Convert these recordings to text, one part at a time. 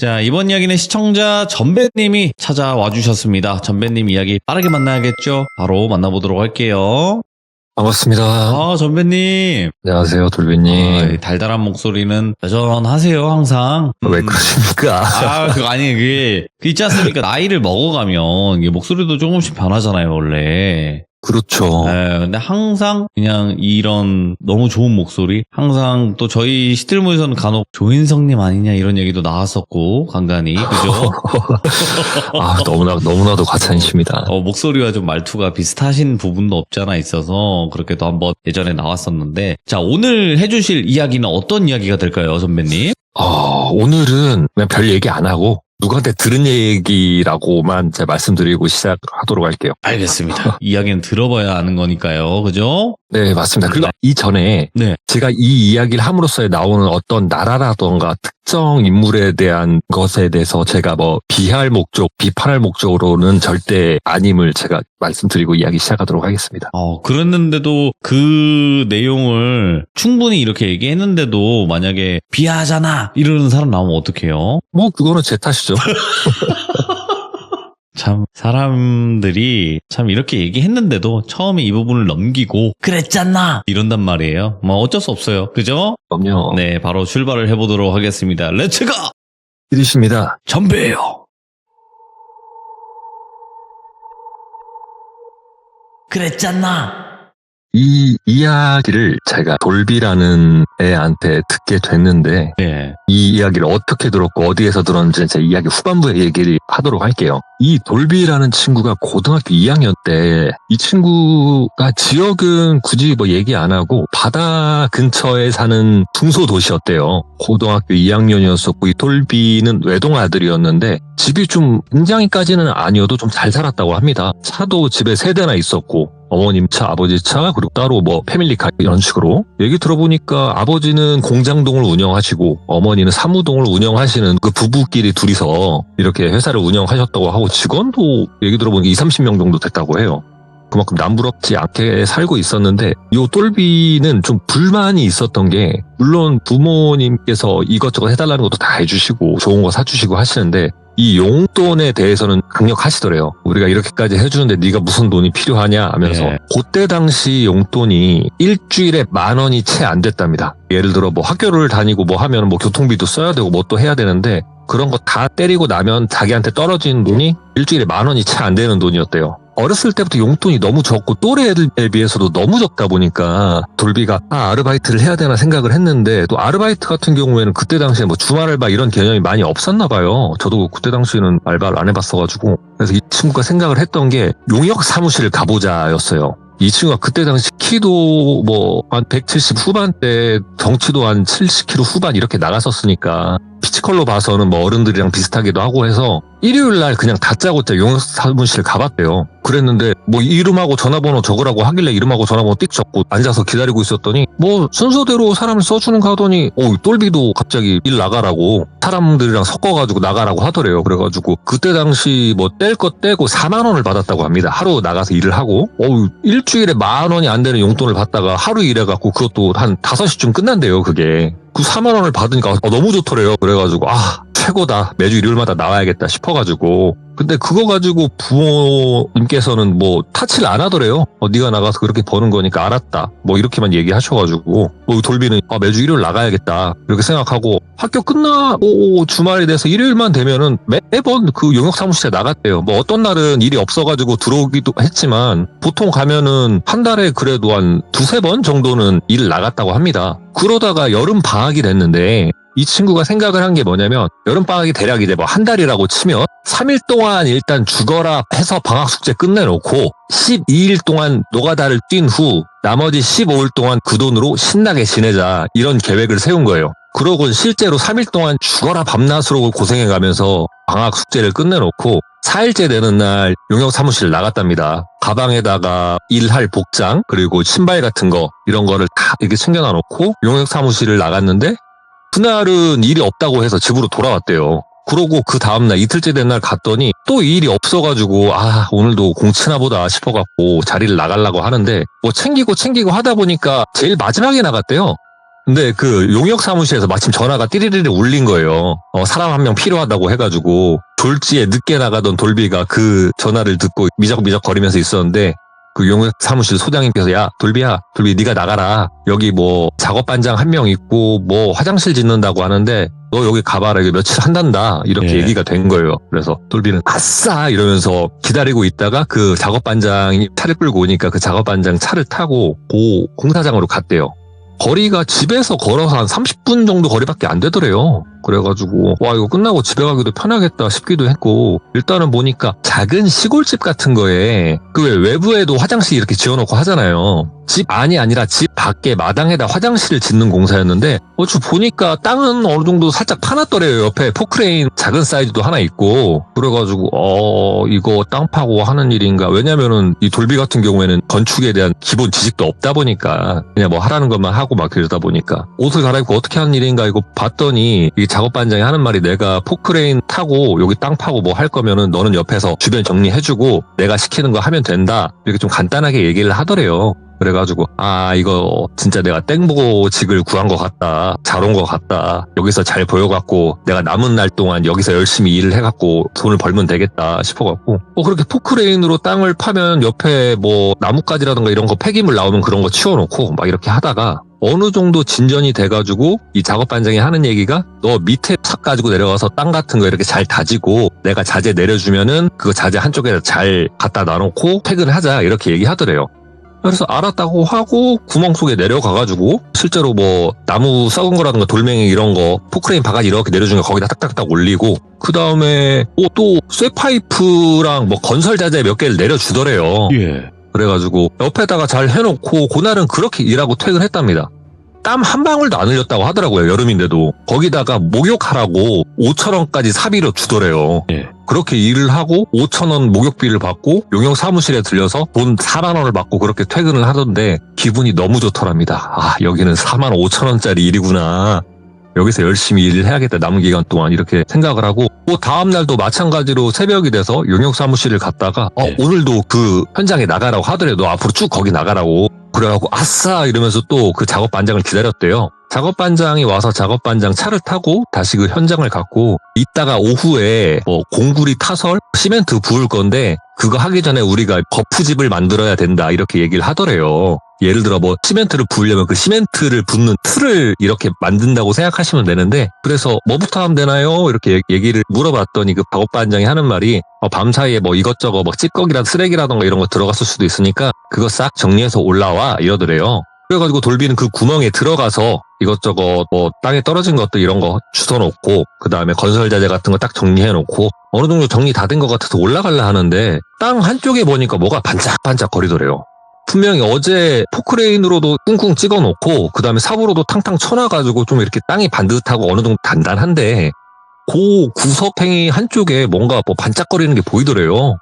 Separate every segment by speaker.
Speaker 1: 자, 이번 이야기는 시청자 전배님이 찾아와 주셨습니다. 전배님 이야기 빠르게 만나야겠죠? 바로 만나보도록 할게요.
Speaker 2: 반갑습니다.
Speaker 1: 아, 전배님.
Speaker 2: 안녕하세요, 돌비님.
Speaker 1: 이 달달한 목소리는 여전하세요, 항상.
Speaker 2: 왜 그러십니까?
Speaker 1: 그거 아니, 그게 있지 않습니까? 나이를 먹어가면 이게 목소리도 조금씩 변하잖아요, 원래.
Speaker 2: 그렇죠.
Speaker 1: 근데 항상 그냥 이런 너무 좋은 목소리, 항상 또 저희 시틀모에서는 간혹 조인성님 아니냐 이런 얘기도 나왔었고, 간간히, 그죠?
Speaker 2: 너무나도 과찬이십니다.
Speaker 1: 목소리와 좀 말투가 비슷하신 부분도 없지 않아 있어서 그렇게도 한번 예전에 나왔었는데, 자, 오늘 해주실 이야기는 어떤 이야기가 될까요, 선배님?
Speaker 2: 오늘은 그냥 별 얘기 안 하고 누구한테 들은 얘기라고만 제가 말씀드리고 시작하도록 할게요.
Speaker 1: 알겠습니다. 이야기는 들어봐야 아는 거니까요, 그죠?
Speaker 2: 네, 맞습니다. 그리고 이전에
Speaker 1: 네.
Speaker 2: 제가 이 이야기를 함으로써 나오는 어떤 나라라던가 특정 인물에 대한 것에 대해서 제가 비하할 목적, 비판할 목적으로는 절대 아님을 제가 말씀드리고 이야기 시작하도록 하겠습니다.
Speaker 1: 그랬는데도 그 내용을 충분히 이렇게 얘기했는데도 만약에 비하하잖아 이러는 사람 나오면 어떡해요?
Speaker 2: 그거는 제 탓이죠.
Speaker 1: 참 사람들이 참 이렇게 얘기했는데도 처음에 이 부분을 넘기고 그랬잖아 이런단 말이에요. 어쩔 수 없어요. 그죠?
Speaker 2: 그럼요.
Speaker 1: 네, 바로 출발을 해보도록 하겠습니다. 렛츠고!
Speaker 2: 이리십니다.
Speaker 1: 전배예요. 그랬잖아.
Speaker 2: 이 이야기를 제가 돌비라는 애한테 듣게 됐는데
Speaker 1: 네.
Speaker 2: 이 이야기를 어떻게 들었고 어디에서 들었는지 제 이야기 후반부에 얘기를 하도록 할게요. 이 돌비라는 친구가 고등학교 2학년 때 이 친구가 지역은 굳이 얘기 안 하고 바다 근처에 사는 중소도시였대요. 고등학교 2학년이었었고 이 돌비는 외동 아들이었는데 집이 좀 굉장히까지는 아니어도 좀 잘 살았다고 합니다. 차도 집에 3대나 있었고 어머님 차, 아버지 차, 그리고 따로 패밀리카 이런 식으로. 얘기 들어보니까 아버지는 공장동을 운영하시고 어머니는 사무동을 운영하시는 그 부부끼리 둘이서 이렇게 회사를 운영하셨다고 하고 직원도 얘기 들어보니까 20-30명 정도 됐다고 해요. 그만큼 남부럽지 않게 살고 있었는데 이 똘비는 좀 불만이 있었던 게 물론 부모님께서 이것저것 해달라는 것도 다 해주시고 좋은 거 사주시고 하시는데 이 용돈에 대해서는 강력하시더래요. 우리가 이렇게까지 해주는데 네가 무슨 돈이 필요하냐 하면서
Speaker 1: 네.
Speaker 2: 그때 당시 용돈이 일주일에 10,000원이 채 안 됐답니다. 예를 들어 학교를 다니고 하면 교통비도 써야 되고 또 해야 되는데 그런 거 다 때리고 나면 자기한테 떨어지는 돈이 일주일에 10,000원이 채 안 되는 돈이었대요. 어렸을 때부터 용돈이 너무 적고 또래 애들에 비해서도 너무 적다 보니까 돌비가 아르바이트를 해야 되나 생각을 했는데 또 아르바이트 같은 경우에는 그때 당시에 주말 알바 이런 개념이 많이 없었나 봐요. 저도 그때 당시에는 알바를 안 해봤어가지고 그래서 이 친구가 생각을 했던 게 용역 사무실을 가보자였어요. 이 친구가 그때 당시 키도 한 170 후반대, 덩치도 한 70kg 후반 이렇게 나갔었으니까 피지컬로 봐서는 어른들이랑 비슷하기도 하고 해서 일요일 날 그냥 다짜고짜 용역 사무실 가봤대요. 그랬는데 이름하고 전화번호 적으라고 하길래 이름하고 전화번호 띡 적고 앉아서 기다리고 있었더니 순서대로 사람을 써주는가 하더니 똘비도 갑자기 일 나가라고 사람들이랑 섞어가지고 나가라고 하더래요. 그래가지고 그때 당시 뗄 거 떼고 4만 원을 받았다고 합니다. 하루 나가서 일을 하고 일주일에 10,000원이 안 되는 용돈을 받다가 하루 일해갖고 그것도 한 5시쯤 끝난대요. 그게. 그 4만 원을 받으니까 너무 좋더래요. 그래가지고 최고다. 매주 일요일마다 나와야겠다 싶어가지고. 근데 그거 가지고 부모님께서는 타치를 안 하더래요. 네가 나가서 그렇게 버는 거니까 알았다. 이렇게만 얘기하셔가지고 돌비는 매주 일요일 나가야겠다. 이렇게 생각하고 학교 끝나고 주말이 돼서 일요일만 되면은 매번 그 용역 사무실에 나갔대요. 어떤 날은 일이 없어가지고 들어오기도 했지만 보통 가면은 한 달에 그래도 한 2-3번 정도는 일을 나갔다고 합니다. 그러다가 여름 방학이 됐는데 이 친구가 생각을 한 게 뭐냐면 여름방학이 대략 이제 한 달이라고 치면 3일 동안 일단 죽어라 해서 방학 숙제 끝내놓고 12일 동안 노가다를 뛴 후 나머지 15일 동안 그 돈으로 신나게 지내자 이런 계획을 세운 거예요. 그러고 실제로 3일 동안 죽어라 밤낮으로 고생해가면서 방학 숙제를 끝내놓고 4일째 되는 날 용역 사무실 나갔답니다. 가방에다가 일할 복장 그리고 신발 같은 거 이런 거를 다 이렇게 챙겨놔놓고 용역 사무실을 나갔는데 그날은 일이 없다고 해서 집으로 돌아왔대요. 그러고 그 다음날 이틀째 된 날 갔더니 또 일이 없어가지고 오늘도 공치나 보다 싶어갖고 자리를 나가려고 하는데 챙기고 하다 보니까 제일 마지막에 나갔대요. 근데 그 용역 사무실에서 마침 전화가 띠리리리 울린 거예요. 사람 한 명 필요하다고 해가지고 졸지에 늦게 나가던 돌비가 그 전화를 듣고 미적미적 거리면서 있었는데 그 용역 사무실 소장님께서 야 돌비 네가 나가라. 여기 뭐 작업반장 한 명 있고 뭐 화장실 짓는다고 하는데 너 여기 가봐라. 이거 며칠 한단다. 이렇게
Speaker 1: 예.
Speaker 2: 얘기가 된 거예요. 그래서 돌비는 아싸 이러면서 기다리고 있다가 그 작업반장이 차를 끌고 오니까 그 작업반장 차를 타고 고 공사장으로 갔대요. 거리가 집에서 걸어서 한 30분 정도 거리밖에 안 되더래요. 그래가지고 와 이거 끝나고 집에 가기도 편하겠다 싶기도 했고 일단은 보니까 작은 시골집 같은 거에 그 왜 외부에도 화장실 이렇게 지어놓고 하잖아요. 집 안이 아니라 집 밖에 마당에다 화장실을 짓는 공사였는데 어쭈 보니까 땅은 어느 정도 살짝 파놨더래요. 옆에 포크레인 작은 사이즈도 하나 있고 그래가지고 이거 땅 파고 하는 일인가. 왜냐면은 이 돌비 같은 경우에는 건축에 대한 기본 지식도 없다 보니까 그냥 뭐 하라는 것만 하고 막 그러다 보니까 옷을 갈아입고 어떻게 하는 일인가 이거 봤더니 이 작업반장이 하는 말이 내가 포크레인 타고 여기 땅 파고 뭐 할 거면은 너는 옆에서 주변 정리해주고 내가 시키는 거 하면 된다. 이렇게 좀 간단하게 얘기를 하더래요. 그래가지고 이거 진짜 내가 땡보직을 구한 것 같다. 잘 온 것 같다. 여기서 잘 보여갖고 내가 남은 날 동안 여기서 열심히 일을 해갖고 돈을 벌면 되겠다 싶어갖고 그렇게 포크레인으로 땅을 파면 옆에 뭐 나뭇가지라든가 이런 거 폐기물 나오면 그런 거 치워놓고 막 이렇게 하다가 어느 정도 진전이 돼가지고 이 작업반장이 하는 얘기가 너 밑에 탁 가지고 내려가서 땅 같은 거 이렇게 잘 다지고 내가 자재 내려주면은 그거 자재 한쪽에 잘 갖다 놔놓고 퇴근하자 이렇게 얘기하더래요. 그래서 알았다고 하고 구멍 속에 내려가가지고 실제로 뭐 나무 썩은 거라든가 돌멩이 이런 거 포크레인 바가지 이렇게 내려준 거 거기다 딱딱딱 올리고 그 다음에 또 쇠파이프랑 뭐 건설 자재 몇 개를 내려주더래요.
Speaker 1: 예.
Speaker 2: 그래가지고 옆에다가 잘 해놓고 그날은 그렇게 일하고 퇴근했답니다. 땀 한 방울도 안 흘렸다고 하더라고요. 여름인데도. 거기다가 목욕하라고 5,000원까지 사비로 주더래요.
Speaker 1: 예.
Speaker 2: 그렇게 일을 하고 5,000원 목욕비를 받고 용역 사무실에 들려서 돈 4만 원을 받고 그렇게 퇴근을 하던데 기분이 너무 좋더랍니다. 여기는 4만 5천 원짜리 일이구나. 여기서 열심히 일을 해야겠다. 남은 기간 동안 이렇게 생각을 하고 다음날도 마찬가지로 새벽이 돼서 용역 사무실을 갔다가
Speaker 1: 네.
Speaker 2: 오늘도 그 현장에 나가라고 하더래도 앞으로 쭉 거기 나가라고. 그래갖고 아싸 이러면서 또 그 작업반장을 기다렸대요. 작업반장이 와서 작업반장 차를 타고 다시 그 현장을 갔고 이따가 오후에 뭐 공구리 타설 시멘트 부을 건데 그거 하기 전에 우리가 거푸집을 만들어야 된다 이렇게 얘기를 하더래요. 예를 들어 뭐 시멘트를 부으려면 그 시멘트를 붓는 틀을 이렇게 만든다고 생각하시면 되는데 그래서 뭐부터 하면 되나요? 이렇게 얘기를 물어봤더니 그 작업반장이 하는 말이 밤사이에 뭐 이것저것 뭐 찌꺼기라 쓰레기라던가 이런 거 들어갔을 수도 있으니까 그거 싹 정리해서 올라와 이러더래요. 그래가지고 돌비는 그 구멍에 들어가서 이것저것 뭐 땅에 떨어진 것들 이런 거 주워놓고 그 다음에 건설 자재 같은 거 딱 정리해놓고 어느 정도 정리 다 된 것 같아서 올라가려 하는데 땅 한쪽에 보니까 뭐가 반짝반짝 거리더래요. 분명히 어제 포크레인으로도 쿵쿵 찍어놓고 그 다음에 삽으로도 탕탕 쳐놔가지고 좀 이렇게 땅이 반듯하고 어느 정도 단단한데 그 구석탱이 한쪽에 뭔가 뭐 반짝거리는 게 보이더래요.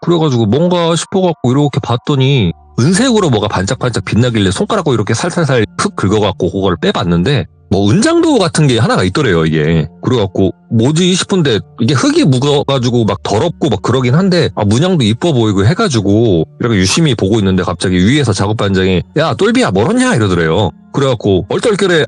Speaker 2: 그래가지고 뭔가 싶어갖고 이렇게 봤더니 은색으로 뭐가 반짝반짝 빛나길래 손가락으로 이렇게 살살살 푹 긁어갖고 그걸 빼봤는데 뭐 은장도 같은 게 하나가 있더래요 이게. 그래갖고 뭐지 싶은데 이게 흙이 묵어가지고 막 더럽고 막 그러긴 한데 문양도 이뻐 보이고 해가지고 이렇게 유심히 보고 있는데 갑자기 위에서 작업반장이 야 똘비야 멀었냐 이러더래요. 그래갖고 얼떨결에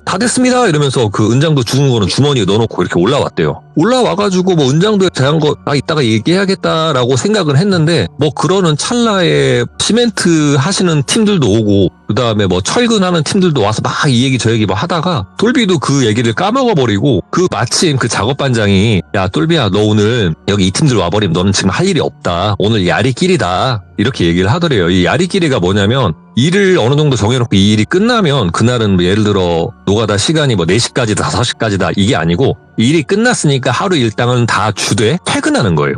Speaker 2: 다 됐습니다 이러면서 그 은장도 죽은 거는 주머니에 넣어놓고 이렇게 올라왔대요. 올라와가지고 뭐 은장도에 대한 거 이따가 얘기해야겠다라고 생각을 했는데 뭐 그러는 찰나에 시멘트 하시는 팀들도 오고 그 다음에 뭐 철근하는 팀들도 와서 막 이 얘기 저 얘기 뭐 하다가 똘비도 그 얘기를 까먹어버리고 그 마침 그 작업반장이 야 똘비야 너 오늘 여기 이 팀들 와버리면 너는 지금 할 일이 없다. 오늘 야리끼리다. 이렇게 얘기를 하더래요. 이 야리끼리가 뭐냐면 일을 어느 정도 정해놓고 이 일이 끝나면 그날은 뭐 예를 들어 노가다 시간이 뭐 4시까지다 5시까지다 이게 아니고 일이 끝났으니까 하루 일당은 다 주되 퇴근하는 거예요.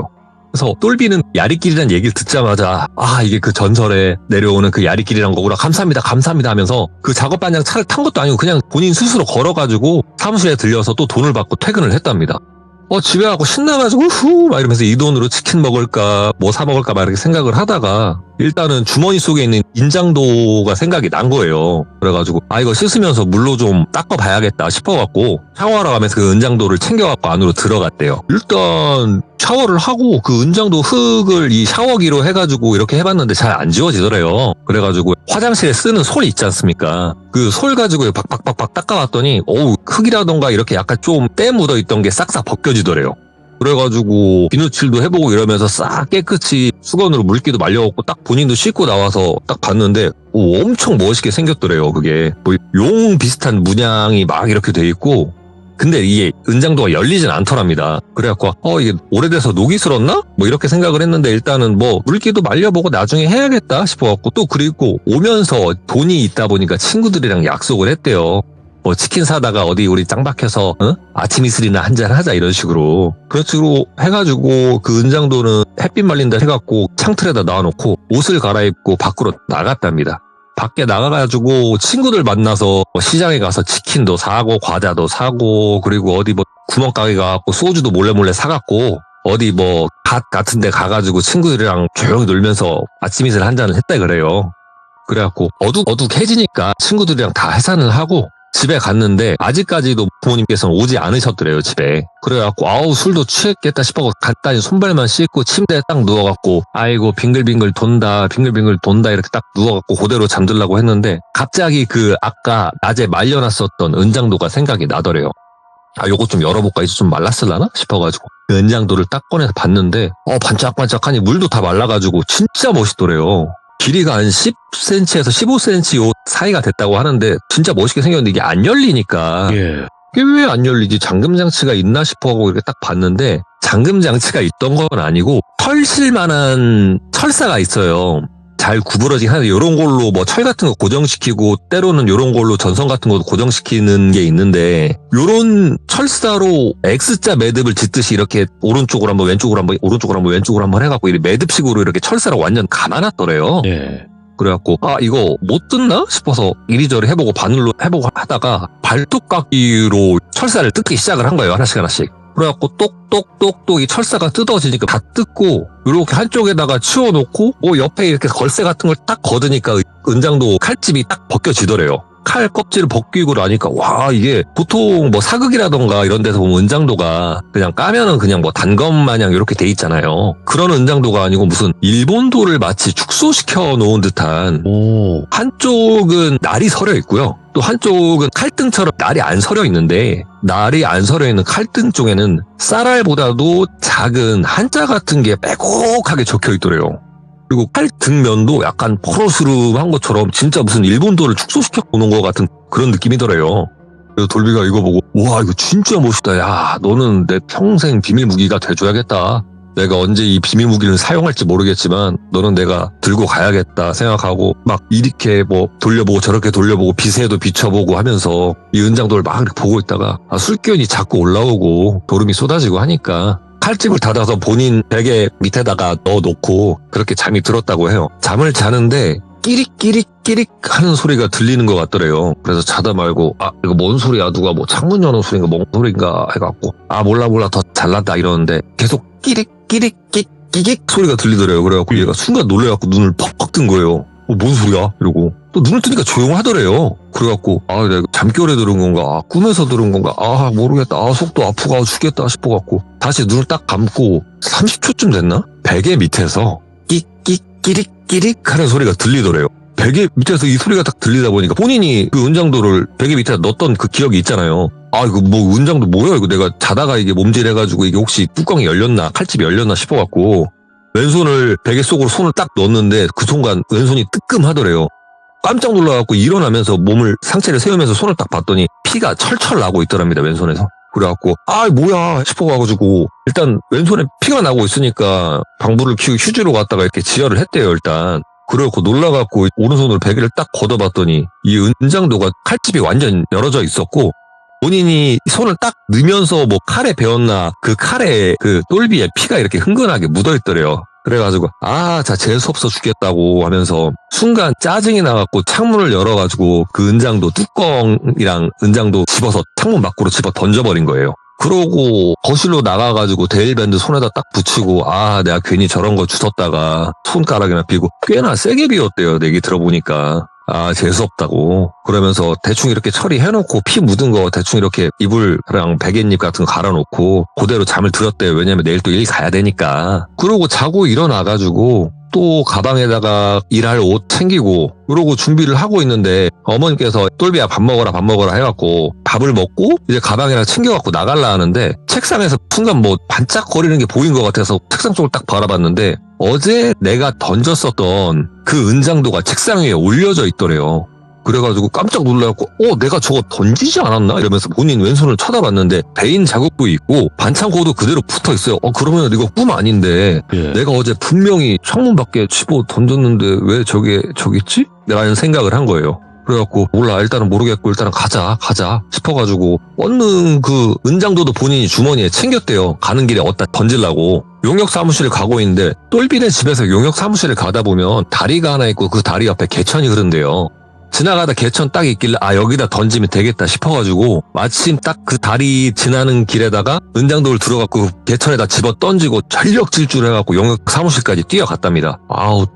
Speaker 2: 그래서 똘비는 야리끼리란 얘기를 듣자마자 이게 그 전설에 내려오는 그 야리끼리란 거구나 감사합니다 하면서 그 작업반장 차를 탄 것도 아니고 그냥 본인 스스로 걸어가지고 사무실에 들려서 또 돈을 받고 퇴근을 했답니다. 집에 가고 신나가지고 막 이러면서 이 돈으로 치킨 먹을까 뭐 사 먹을까 막 이렇게 생각을 하다가 일단은 주머니 속에 있는 인장도가 생각이 난 거예요. 그래가지고 이거 씻으면서 물로 좀 닦아봐야겠다 싶어갖고 샤워하러 가면서 그 은장도를 챙겨갖고 안으로 들어갔대요. 일단 샤워를 하고 그 은장도 흙을 이 샤워기로 해가지고 이렇게 해봤는데 잘 안 지워지더래요. 그래가지고 화장실에 쓰는 솔 있지 않습니까? 그 솔 가지고 박박박박 닦아봤더니 흙이라던가 이렇게 약간 좀 때 묻어있던 게 싹싹 벗겨지더래요. 그래가지고 비누칠도 해보고 이러면서 싹 깨끗이 수건으로 물기도 말려갖고 딱 본인도 씻고 나와서 딱 봤는데 엄청 멋있게 생겼더래요. 그게 뭐 용 비슷한 문양이 막 이렇게 돼 있고 근데 이게 은장도가 열리진 않더랍니다. 그래갖고 이게 오래돼서 녹이 슬었나? 뭐 이렇게 생각을 했는데 일단은 뭐 물기도 말려보고 나중에 해야겠다 싶어갖고 또 그리고 오면서 돈이 있다 보니까 친구들이랑 약속을 했대요. 뭐 치킨 사다가 어디 우리 짱 박혀서 아침 이슬이나 한잔 하자 이런 식으로 그런 식으로 해가지고 그 은장도는 햇빛 말린다 해갖고 창틀에다 놔놓고 옷을 갈아입고 밖으로 나갔답니다. 밖에 나가가지고 친구들 만나서 시장에 가서 치킨도 사고 과자도 사고 그리고 어디 뭐 구멍가게 가갖고 소주도 몰래 사갖고 어디 뭐 밭 같은 데 가가지고 친구들이랑 조용히 놀면서 아침 이슬 한잔을 했다 그래요. 그래갖고 어둑해지니까 친구들이랑 다 해산을 하고 집에 갔는데 아직까지도 부모님께서는 오지 않으셨더래요 집에. 그래갖고 술도 취했겠다 싶어서 간단히 손발만 씻고 침대에 딱 누워갖고 아이고 빙글빙글 돈다 이렇게 딱 누워갖고 그대로 잠들라고 했는데 갑자기 그 아까 낮에 말려놨었던 은장도가 생각이 나더래요. 요거 좀 열어볼까 이제 좀 말랐을라나 싶어가지고 그 은장도를 딱 꺼내서 봤는데 반짝반짝하니 물도 다 말라가지고 진짜 멋있더래요. 길이가 한 10cm에서 15cm 요 사이가 됐다고 하는데 진짜 멋있게 생겼는데 이게 안 열리니까 이게 왜 안 열리지? 잠금장치가 있나 싶어하고 이렇게 딱 봤는데 잠금장치가 있던 건 아니고 털실만한 철사가 있어요. 잘 구부러지긴 하는데 요런 걸로 뭐 철 같은 거 고정시키고 때로는 요런 걸로 전선 같은 것도 고정시키는 게 있는데 요런 철사로 X자 매듭을 짓듯이 이렇게 오른쪽으로 한번 왼쪽으로 한번 해갖고 이렇게 매듭식으로 이렇게 철사를 완전 감아놨더래요. 그래갖고 이거 못 뜯나 싶어서 이리저리 해보고 바늘로 해보고 하다가 발톱깎이로 철사를 뜯기 시작을 한 거예요. 하나씩. 그래갖고 똑똑똑똑 이 철사가 뜯어지니까 다 뜯고 이렇게 한쪽에다가 치워놓고 옆에 이렇게 걸쇠 같은 걸 딱 걷으니까 은장도 칼집이 딱 벗겨지더래요. 칼 껍질을 벗기고 나니까 이게 보통 뭐 사극이라던가 이런 데서 보면 은장도가 그냥 까면은 그냥 뭐 단검 마냥 이렇게 돼 있잖아요. 그런 은장도가 아니고 무슨 일본도를 마치 축소시켜 놓은 듯한 한쪽은 날이 서려 있고요. 또 한쪽은 칼등처럼 날이 안 서려 있는데 날이 안 서려 있는 칼등 쪽에는 쌀알보다도 작은 한자 같은 게 빼곡하게 적혀 있더래요. 그리고 칼등면도 약간 포로스름한 것처럼 진짜 무슨 일본도를 축소시켜 보는 것 같은 그런 느낌이더래요. 그래서 돌비가 이거 보고 이거 진짜 멋있다. 야 너는 내 평생 비밀 무기가 돼줘야겠다. 내가 언제 이 비밀 무기를 사용할지 모르겠지만 너는 내가 들고 가야겠다 생각하고 막 이렇게 뭐 돌려보고 저렇게 돌려보고 빛에도 비춰보고 하면서 이 은장도를 막 이렇게 보고 있다가 술기운이 자꾸 올라오고 졸음이 쏟아지고 하니까 칼집을 닫아서 본인 베개 밑에다가 넣어놓고 그렇게 잠이 들었다고 해요. 잠을 자는데 끼릭 하는 소리가 들리는 것 같더래요. 그래서 자다 말고 이거 뭔 소리야? 누가 뭐 창문 여는 소리인가 뭔 소리인가 해갖고 몰라 더 잘났다 이러는데 계속 끼릭 소리가 들리더래요. 그래갖고 얘가 순간 놀래갖고 눈을 퍽퍽 뜬 거예요. 뭔 소리야? 이러고 또 눈을 뜨니까 조용하더래요. 그래갖고 내가 잠결에 들은 건가 꿈에서 들은 건가 모르겠다 속도 아프고 죽겠다 싶어갖고 다시 눈을 딱 감고 30초쯤 됐나? 베개 밑에서 끼릭 하는 소리가 들리더래요. 베개 밑에서 이 소리가 딱 들리다 보니까 본인이 그 은장도를 베개 밑에 넣었던 그 기억이 있잖아요. 이거 뭐 은장도 뭐야 이거 내가 자다가 이게 몸질해가지고 이게 혹시 뚜껑이 열렸나 칼집이 열렸나 싶어갖고 왼손을 베개 속으로 손을 딱 넣었는데 그 순간 왼손이 뜨끔하더래요. 깜짝 놀라갖고 일어나면서 상체를 세우면서 손을 딱 봤더니 피가 철철 나고 있더랍니다. 왼손에서. 그래갖고 뭐야 싶어가지고 일단 왼손에 피가 나고 있으니까 방부를 켜고 휴지로 갔다가 이렇게 지혈을 했대요. 일단. 그래갖고 놀라갖고 오른손으로 베개를 딱 걷어봤더니 이 은장도가 칼집이 완전 열어져 있었고 본인이 손을 딱 넣으면서 뭐 칼에 베었나 그 칼에 그 똘비에 피가 이렇게 흥건하게 묻어있더래요. 그래가지고 재수없어 죽겠다고 하면서 순간 짜증이 나갖고 창문을 열어가지고 그 은장도 뚜껑이랑 은장도 집어서 창문 밖으로 집어 던져버린 거예요. 그러고 거실로 나가가지고 데일밴드 손에다 딱 붙이고 내가 괜히 저런 거 주웠다가 손가락이나 비고 꽤나 세게 비웠대요. 얘기 들어보니까. 재수없다고. 그러면서 대충 이렇게 처리해놓고 피 묻은 거 대충 이렇게 이불랑 베갯잎 같은 거 갈아놓고 그대로 잠을 들었대요. 왜냐면 내일 또 일 가야 되니까. 그러고 자고 일어나가지고 또 가방에다가 일할 옷 챙기고 그러고 준비를 하고 있는데 어머니께서 똘비야 밥 먹어라 해갖고 밥을 먹고 이제 가방이랑 챙겨갖고 나갈라 하는데 책상에서 순간 뭐 반짝거리는 게 보인 것 같아서 책상 쪽을 딱 바라봤는데 어제 내가 던졌었던 그 은장도가 책상 위에 올려져 있더래요. 그래가지고 깜짝 놀라갖고 내가 저거 던지지 않았나? 이러면서 본인 왼손을 쳐다봤는데 베인 자국도 있고 반창고도 그대로 붙어있어요. 그러면 이거 꿈 아닌데 내가 어제 분명히 창문 밖에 집어 던졌는데 왜 저기 있지? 라는 생각을 한 거예요. 그래갖고 몰라 일단은 모르겠고 일단은 가자 싶어가지고 얼른 그 은장도도 본인이 주머니에 챙겼대요. 가는 길에 어디다 던지려고. 용역 사무실을 가고 있는데 똘비네 집에서 용역 사무실을 가다 보면 다리가 하나 있고 그 다리 옆에 개천이 흐른대요. 지나가다 개천 딱 있길래 여기다 던지면 되겠다 싶어가지고 마침 딱 그 다리 지나는 길에다가 은장도를 들어갖고 개천에다 집어 던지고 전력 질주해갖고 용역 사무실까지 뛰어갔답니다.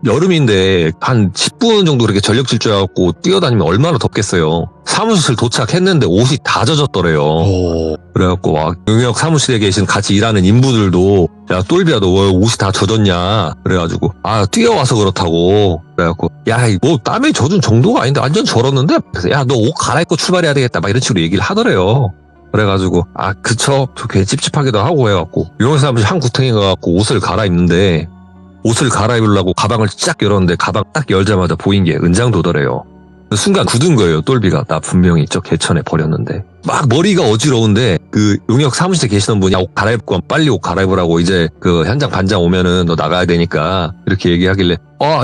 Speaker 2: 여름인데 한 10분 정도 그렇게 전력 질주해갖고 뛰어다니면 얼마나 덥겠어요. 사무실 도착했는데 옷이 다 젖었더래요. 그래갖고 용역 사무실에 계신 같이 일하는 인부들도 야 똘비야 너 왜 옷이 다 젖었냐 그래가지고 뛰어와서 그렇다고 그래갖고 뭐 땀에 젖은 정도가 아닌데 완전 절었는데 그래서 야 너 옷 갈아입고 출발해야 되겠다 막 이런 식으로 얘기를 하더래요. 그래가지고 그쵸 괜히 찝찝하기도 하고 해갖고 용역 사무실 한 구탱이 가갖고 옷을 갈아입는데 옷을 갈아입으려고 가방을 쫙 열었는데 가방 딱 열자마자 보인 게 은장도더래요. 순간 굳은 거예요. 똘비가 나 분명히 저 개천에 버렸는데 막 머리가 어지러운데 그 용역 사무실에 계시는 분이 옷 갈아입고 빨리 옷 갈아입으라고 이제 그 현장 반장 오면은 너 나가야 되니까 이렇게 얘기하길래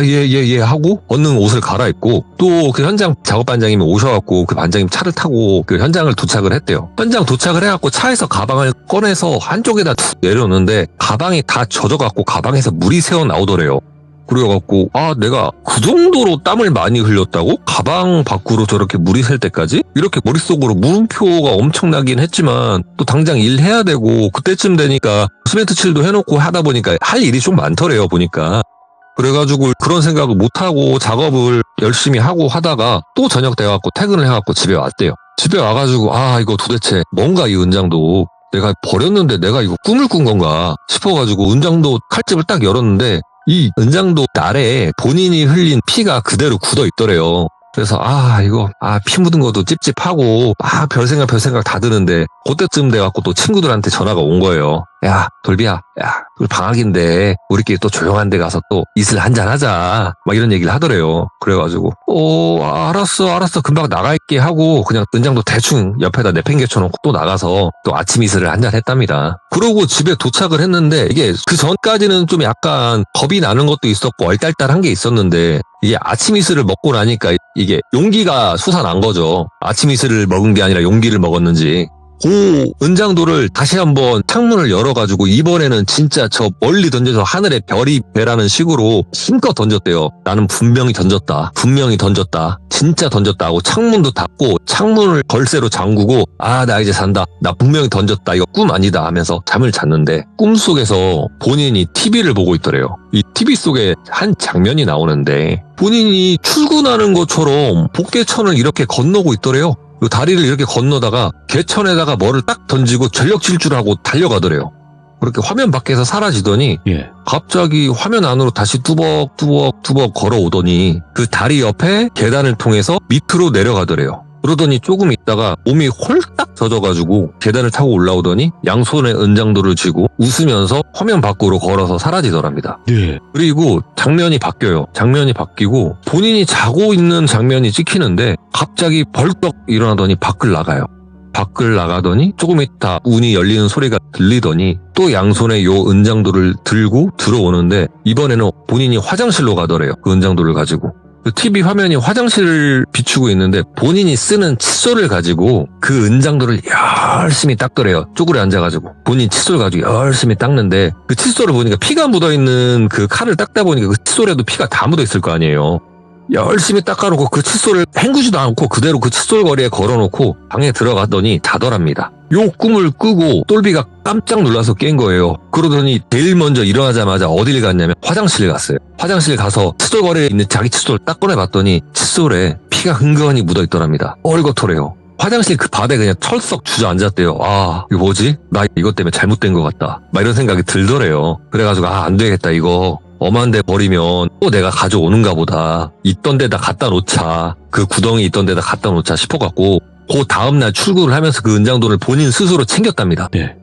Speaker 2: 예 하고 얼른 옷을 갈아입고 또 그 현장 작업 반장님이 오셔갖고 그 반장님 차를 타고 그 현장을 도착을 했대요. 현장 도착을 해갖고 차에서 가방을 꺼내서 한쪽에다 툭 내려놓는데 가방이 다 젖어갖고 가방에서 물이 새어 나오더래요. 그래갖고 내가 그 정도로 땀을 많이 흘렸다고? 가방 밖으로 저렇게 물이 셀 때까지? 이렇게 머릿속으로 물음표가 엄청나긴 했지만 또 당장 일해야 되고 그때쯤 되니까 시멘트 칠도 해놓고 하다 보니까 할 일이 좀 많더래요 보니까. 그래가지고 그런 생각을 못하고 작업을 열심히 하고 하다가 또 저녁 돼갖고 퇴근을 해갖고 집에 왔대요. 집에 와가지고 이거 도대체 뭔가 이 은장도 내가 버렸는데 내가 이거 꿈을 꾼 건가 싶어가지고 은장도 칼집을 딱 열었는데 이 은장도 아래에 본인이 흘린 피가 그대로 굳어 있더래요. 그래서 이거 피 묻은 것도 찝찝하고 별생각 다 드는데 그때쯤 돼갖고 또 친구들한테 전화가 온 거예요. 야 돌비야 우리 방학인데 우리끼리 또 조용한 데 가서 또 이슬 한잔 하자 막 이런 얘기를 하더래요. 그래가지고 알았어 금방 나갈게 하고 그냥 은장도 대충 옆에다 내팽개쳐놓고 또 나가서 또 아침 이슬을 한잔 했답니다. 그러고 집에 도착을 했는데 이게 그 전까지는 좀 약간 겁이 나는 것도 있었고 얼딸딸한 게 있었는데 이게 아침 이슬을 먹고 나니까 이게 용기가 솟아난 거죠. 아침 이슬을 먹은 게 아니라 용기를 먹었는지. 그 은장도를 다시 한번 창문을 열어가지고 이번에는 진짜 저 멀리 던져서 하늘에 별이 배라는 식으로 힘껏 던졌대요. 나는 분명히 던졌다. 진짜 던졌다 하고 창문도 닫고 창문을 걸쇠로 잠그고 나 이제 산다. 나 분명히 던졌다. 이거 꿈 아니다 하면서 잠을 잤는데 꿈속에서 본인이 TV를 보고 있더래요. 이 TV 속에 한 장면이 나오는데 본인이 출근하는 것처럼 복개천을 이렇게 건너고 있더래요. 다리를 이렇게 건너다가 개천에다가 뭐를 딱 던지고 전력 질주하고 달려가더래요. 그렇게 화면 밖에서 사라지더니 갑자기 화면 안으로 다시 뚜벅 걸어오더니 그 다리 옆에 계단을 통해서 밑으로 내려가더래요. 그러더니 조금 있다가 몸이 홀딱 젖어가지고 계단을 타고 올라오더니 양손에 은장도를 쥐고 웃으면서 화면 밖으로 걸어서 사라지더랍니다. 그리고 장면이 바뀌어요. 장면이 바뀌고 본인이 자고 있는 장면이 찍히는데 갑자기 벌떡 일어나더니 밖을 나가요. 밖을 나가더니 조금 있다 문이 열리는 소리가 들리더니 또 양손에 요 은장도를 들고 들어오는데 이번에는 본인이 화장실로 가더래요. 그 은장도를 가지고. 그 TV 화면이 화장실을 비추고 있는데 본인이 쓰는 칫솔을 가지고 그 은장도를 열심히 닦더래요. 쪼그려 앉아가지고 본인 칫솔 가지고 열심히 닦는데 그 칫솔을 보니까 피가 묻어있는 그 칼을 닦다 보니까 그 칫솔에도 피가 다 묻어있을 거 아니에요. 열심히 닦아놓고 그 칫솔을 헹구지도 않고 그대로 그 칫솔 거리에 걸어놓고 방에 들어갔더니 자더랍니다. 요 꿈을 꾸고 똘비가 깜짝 놀라서 깬 거예요. 그러더니 제일 먼저 일어나자마자 어딜 갔냐면 화장실 갔어요. 화장실 가서 칫솔 거리에 있는 자기 칫솔 딱 꺼내봤더니 칫솔에 피가 흥건히 묻어있더랍니다. 얼거토래요. 화장실 그 바닥에 그냥 철썩 주저앉았대요. 아, 이거 뭐지? 나 이것 때문에 잘못된 것 같다. 막 이런 생각이 들더래요. 그래가지고 안 되겠다 이거. 엄한 데 버리면 또 내가 가져오는가 보다. 있던 데다 갖다 놓자. 그 구덩이 있던 데다 갖다 놓자 싶어갖고 그 다음날 출근을 하면서 그 은장도를 본인 스스로 챙겼답니다.
Speaker 1: 네.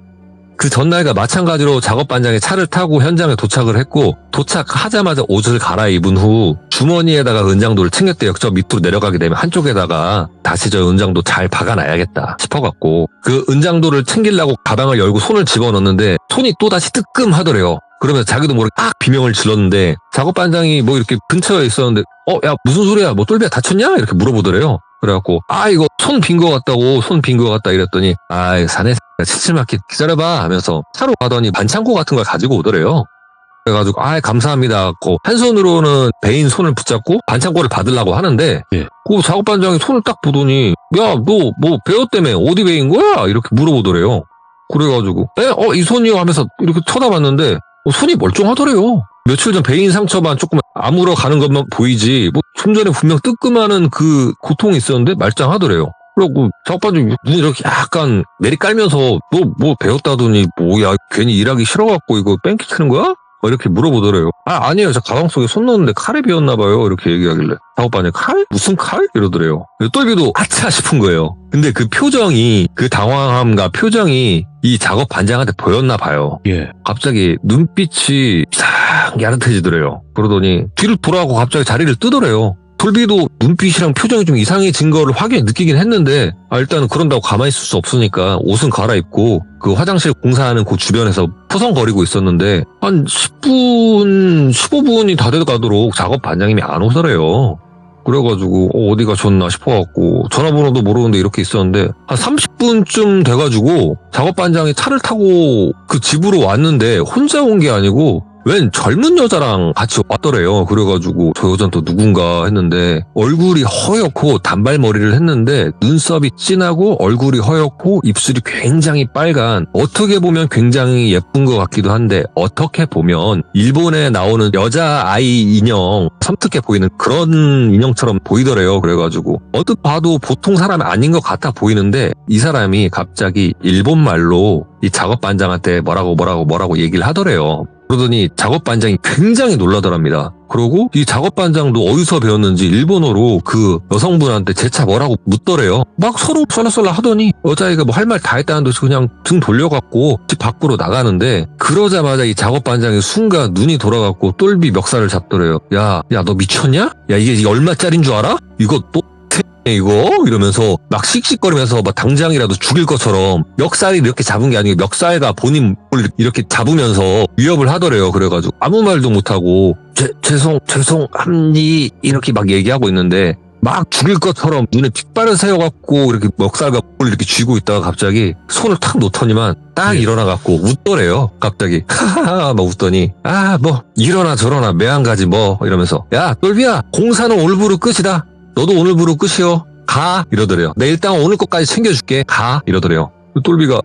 Speaker 2: 그 전날과 마찬가지로 작업반장이 차를 타고 현장에 도착을 했고 도착하자마자 옷을 갈아입은 후 주머니에다가 은장도를 챙겼대요. 저 밑으로 내려가게 되면 한쪽에다가 다시 저 은장도 잘 박아놔야겠다 싶어갖고 그 은장도를 챙기려고 가방을 열고 손을 집어넣는데 손이 또다시 뜨끔하더래요. 그러면서 자기도 모르게 딱 비명을 질렀는데 작업반장이 뭐 이렇게 근처에 있었는데 야 무슨 소리야 뭐 똘비야 다쳤냐 이렇게 물어보더래요. 그래갖고 이거 손 빈 거 같다고 손 빈 거 같다 이랬더니 사내 칠칠맞게 기다려봐 하면서 차로 가더니 반창고 같은 걸 가지고 오더래요. 그래가지고 감사합니다 하고 한 손으로는 배인 손을 붙잡고 반창고를 받으려고 하는데
Speaker 1: 예.
Speaker 2: 그 작업반장이 손을 딱 보더니 야 너 뭐 배웠 때문에 어디 배인 거야 이렇게 물어보더래요. 그래가지고 이 손이요 하면서 이렇게 쳐다봤는데 손이 멀쩡하더래요. 며칠 전 배인 상처만 조금 아물어 가는 것만 보이지 좀 전에 분명 뜨끔하는 그 고통이 있었는데 말짱하더래요. 그리고 작업반장이 눈이 이렇게 약간 내리깔면서 뭐 배웠다더니 뭐야 괜히 일하기 싫어갖고 이거 뺑키 치는 거야? 이렇게 물어보더래요. 아니에요. 저 가방 속에 손 넣었는데 칼에 비었나봐요. 이렇게 얘기하길래 작업반장이 칼? 무슨 칼? 이러더래요. 똘비도 아차 싶은 거예요. 근데 그 표정이 그 당황함과 표정이 이 작업반장한테 보였나 봐요.
Speaker 1: 예.
Speaker 2: 갑자기 눈빛이 싹 야릇해지더래요. 그러더니 뒤를 돌아가고 갑자기 자리를 뜨더래요. 똘비도 눈빛이랑 표정이 좀 이상해진 거를 확연히 느끼긴 했는데 일단은 그런다고 가만히 있을 수 없으니까 옷은 갈아입고 그 화장실 공사하는 그 주변에서 푸성거리고 있었는데 한 10분, 15분이 다 돼가도록 작업 반장님이 안 오더래요. 그래가지고 어디 가셨나 싶어갖고 전화번호도 모르는데 이렇게 있었는데 한 30분쯤 돼가지고 작업 반장이 차를 타고 그 집으로 왔는데 혼자 온 게 아니고 웬 젊은 여자랑 같이 왔더래요. 그래가지고 저 여자는 또 누군가 했는데 얼굴이 허옇고 단발머리를 했는데 눈썹이 진하고 얼굴이 허옇고 입술이 굉장히 빨간 어떻게 보면 굉장히 예쁜 것 같기도 한데 어떻게 보면 일본에 나오는 여자아이 인형 섬뜩해 보이는 그런 인형처럼 보이더래요. 그래가지고 어떻게 봐도 보통 사람이 아닌 것 같아 보이는데 이 사람이 갑자기 일본말로 이 작업반장한테 뭐라고 얘기를 하더래요. 그러더니 작업반장이 굉장히 놀라더랍니다. 그러고 이 작업반장도 어디서 배웠는지 일본어로 그 여성분한테 제 차 뭐라고 묻더래요. 막 서로 썰라썰라 하더니 여자애가 뭐 할 말 다 했다는 듯이 그냥 등 돌려갖고 집 밖으로 나가는데 그러자마자 이 작업반장이 순간 눈이 돌아갖고 똘비 멱살을 잡더래요. 야 너 미쳤냐? 야 이게 얼마짜린 줄 알아? 이거 또 이거 이러면서 막 씩씩거리면서 막 당장이라도 죽일 것처럼 멱살이 이렇게 잡은 게 아니고 멱살가 본인 을 이렇게 잡으면서 위협을 하더래요. 그래가지고 아무 말도 못하고 죄송합니 이렇게 막 얘기하고 있는데 막 죽일 것처럼 눈에 핏발을 세워갖고 이렇게 멱살과 볼 이렇게 쥐고 있다가 갑자기 손을 탁 놓더니만 딱 일어나갖고 웃더래요. 갑자기 하하하 막 웃더니 뭐 이러나 저러나 매한가지 뭐 이러면서 야 똘비야 공사는 오늘부로 끝이다. 너도 오늘부로 끝이요. 가 이러더래요. 내 일단 오늘 것까지 챙겨줄게. 가 이러더래요. 똘비가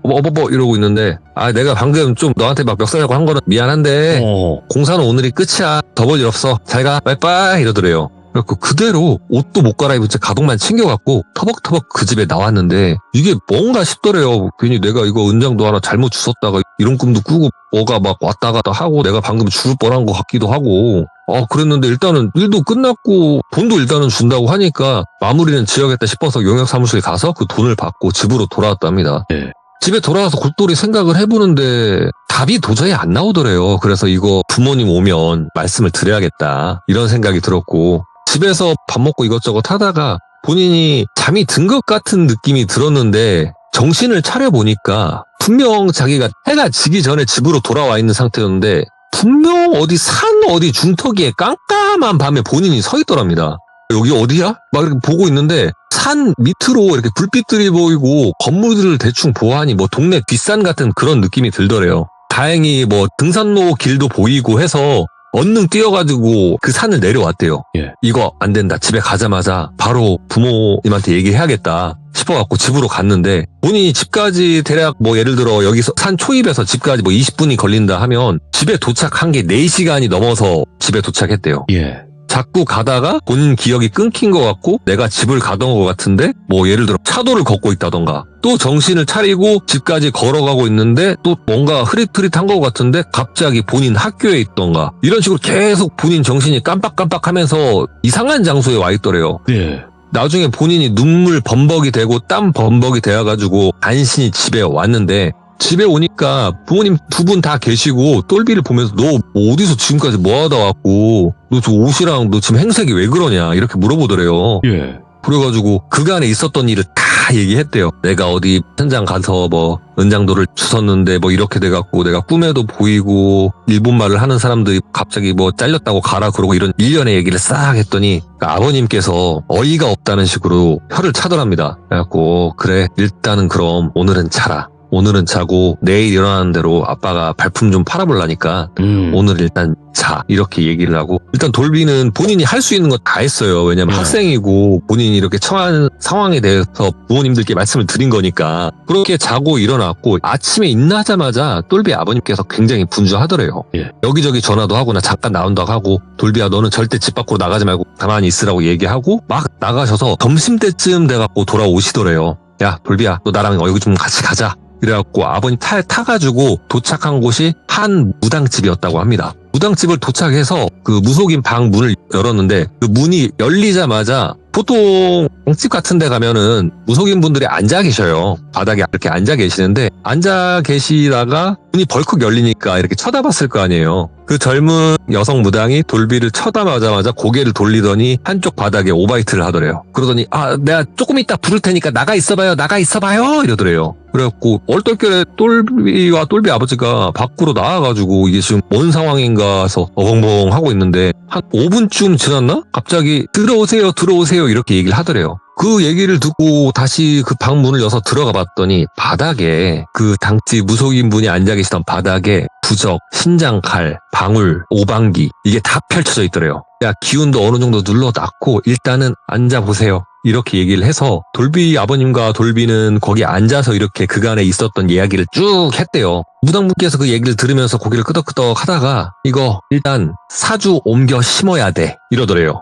Speaker 2: 이러고 있는데 내가 방금 좀 너한테 막 멱살하고 한 거는 미안한데 공사는 오늘이 끝이야. 더 볼 일 없어. 잘 가. 빠이빠이 이러더래요. 그래갖고 그대로 옷도 못 갈아입은 채 가방만 챙겨갖고 터벅터벅 그 집에 나왔는데 이게 뭔가 싶더래요. 괜히 내가 이거 은장도 하나 잘못 주웠다가 이런 꿈도 꾸고 뭐가 막 왔다 갔다 하고 내가 방금 죽을 뻔한 것 같기도 하고 그랬는데 일단은 일도 끝났고 돈도 일단은 준다고 하니까 마무리는 지어야겠다 싶어서 용역사무실 가서 그 돈을 받고 집으로 돌아왔답니다.
Speaker 1: 네.
Speaker 2: 집에 돌아와서 골똘히 생각을 해보는데 답이 도저히 안 나오더래요. 그래서 이거 부모님 오면 말씀을 드려야겠다 이런 생각이 들었고 집에서 밥 먹고 이것저것 하다가 본인이 잠이 든 것 같은 느낌이 들었는데 정신을 차려보니까 분명 자기가 해가 지기 전에 집으로 돌아와 있는 상태였는데 분명 어디 중턱에 깜깜한 밤에 본인이 서 있더랍니다. 여기 어디야? 막 이렇게 보고 있는데 산 밑으로 이렇게 불빛들이 보이고 건물들을 대충 보아하니 뭐 동네 뒷산 같은 그런 느낌이 들더래요. 다행히 뭐 등산로 길도 보이고 해서 언능 뛰어가지고 그 산을 내려왔대요.
Speaker 1: 예.
Speaker 2: 이거 안 된다. 집에 가자마자 바로 부모님한테 얘기해야겠다 싶어갖고 집으로 갔는데 본인이 집까지 대략 뭐 예를 들어 여기서 산 초입에서 집까지 뭐 20분이 걸린다 하면 집에 도착한 게 4시간이 넘어서 집에 도착했대요.
Speaker 1: 예.
Speaker 2: 자꾸 가다가 본인 기억이 끊긴 것 같고 내가 집을 가던 것 같은데 뭐 예를 들어 차도를 걷고 있다던가 또 정신을 차리고 집까지 걸어가고 있는데 또 뭔가 흐릿흐릿한 것 같은데 갑자기 본인 학교에 있던가 이런 식으로 계속 본인 정신이 깜빡깜빡하면서 이상한 장소에 와 있더래요.
Speaker 1: 예.
Speaker 2: 나중에 본인이 눈물 범벅이 되고 땀 범벅이 되어가지고 간신히 집에 왔는데 집에 오니까 부모님 2분 다 계시고 똘비를 보면서 너 어디서 지금까지 뭐 하다 왔고 너 저 옷이랑 너 지금 행색이 왜 그러냐 이렇게 물어보더래요.
Speaker 1: 예.
Speaker 2: 그래가지고 그간에 있었던 일을 다 얘기했대요. 내가 어디 현장 가서 뭐 은장도를 주웠는데 뭐 이렇게 돼갖고 내가 꿈에도 보이고 일본말을 하는 사람들이 갑자기 뭐 잘렸다고 가라 그러고 이런 일련의 얘기를 싹 했더니 아버님께서 어이가 없다는 식으로 혀를 차더랍니다. 그래갖고 그래 일단은 그럼 오늘은 자라. 오늘은 자고 내일 일어나는 대로 아빠가 발품 좀 팔아볼라니까 오늘 일단 자 이렇게 얘기를 하고 일단 돌비는 본인이 할 수 있는 거 다 했어요. 왜냐면 학생이고 본인이 이렇게 처한 상황에 대해서 부모님들께 말씀을 드린 거니까 그렇게 자고 일어났고 아침에 일어나자마자 돌비 아버님께서 굉장히 분주하더래요.
Speaker 1: 예.
Speaker 2: 여기저기 전화도 하고 나 잠깐 나온다고 하고 돌비야 너는 절대 집 밖으로 나가지 말고 가만히 있으라고 얘기하고 막 나가셔서 점심때쯤 돼갖고 돌아오시더래요. 야 돌비야 너 나랑 여기 좀 같이 가자. 그래갖고 아버님 차에 타가지고 도착한 곳이 한 무당집이었다고 합니다. 무당집을 도착해서 그 무속인 방 문을 열었는데 그 문이 열리자마자 보통 방집 같은 데 가면은 무속인 분들이 앉아 계셔요. 바닥에 이렇게 앉아 계시는데 앉아 계시다가 문이 벌컥 열리니까 이렇게 쳐다봤을 거 아니에요. 그 젊은 여성 무당이 돌비를 쳐다보자마자 고개를 돌리더니 한쪽 바닥에 오바이트를 하더래요. 그러더니 내가 조금 이따 부를 테니까 나가 있어봐요 이러더래요. 그래갖고 얼떨결에 똘비와 똘비 아버지가 밖으로 나와가지고 이게 지금 뭔 상황인가 해서 어벙벙 하고 있는데 한 5분쯤 지났나? 갑자기 들어오세요 이렇게 얘기를 하더래요. 그 얘기를 듣고 다시 그 방 문을 여서 들어가 봤더니 바닥에 그 당시 무속인 분이 앉아 계시던 바닥에 부적, 신장칼, 방울, 오방기 이게 다 펼쳐져 있더래요. 야 기운도 어느 정도 눌러놨고 일단은 앉아보세요. 이렇게 얘기를 해서 돌비 아버님과 돌비는 거기 앉아서 이렇게 그간에 있었던 이야기를 쭉 했대요. 무당분께서 그 얘기를 들으면서 고개를 끄덕끄덕 하다가 이거 일단 사주 옮겨 심어야 돼 이러더래요.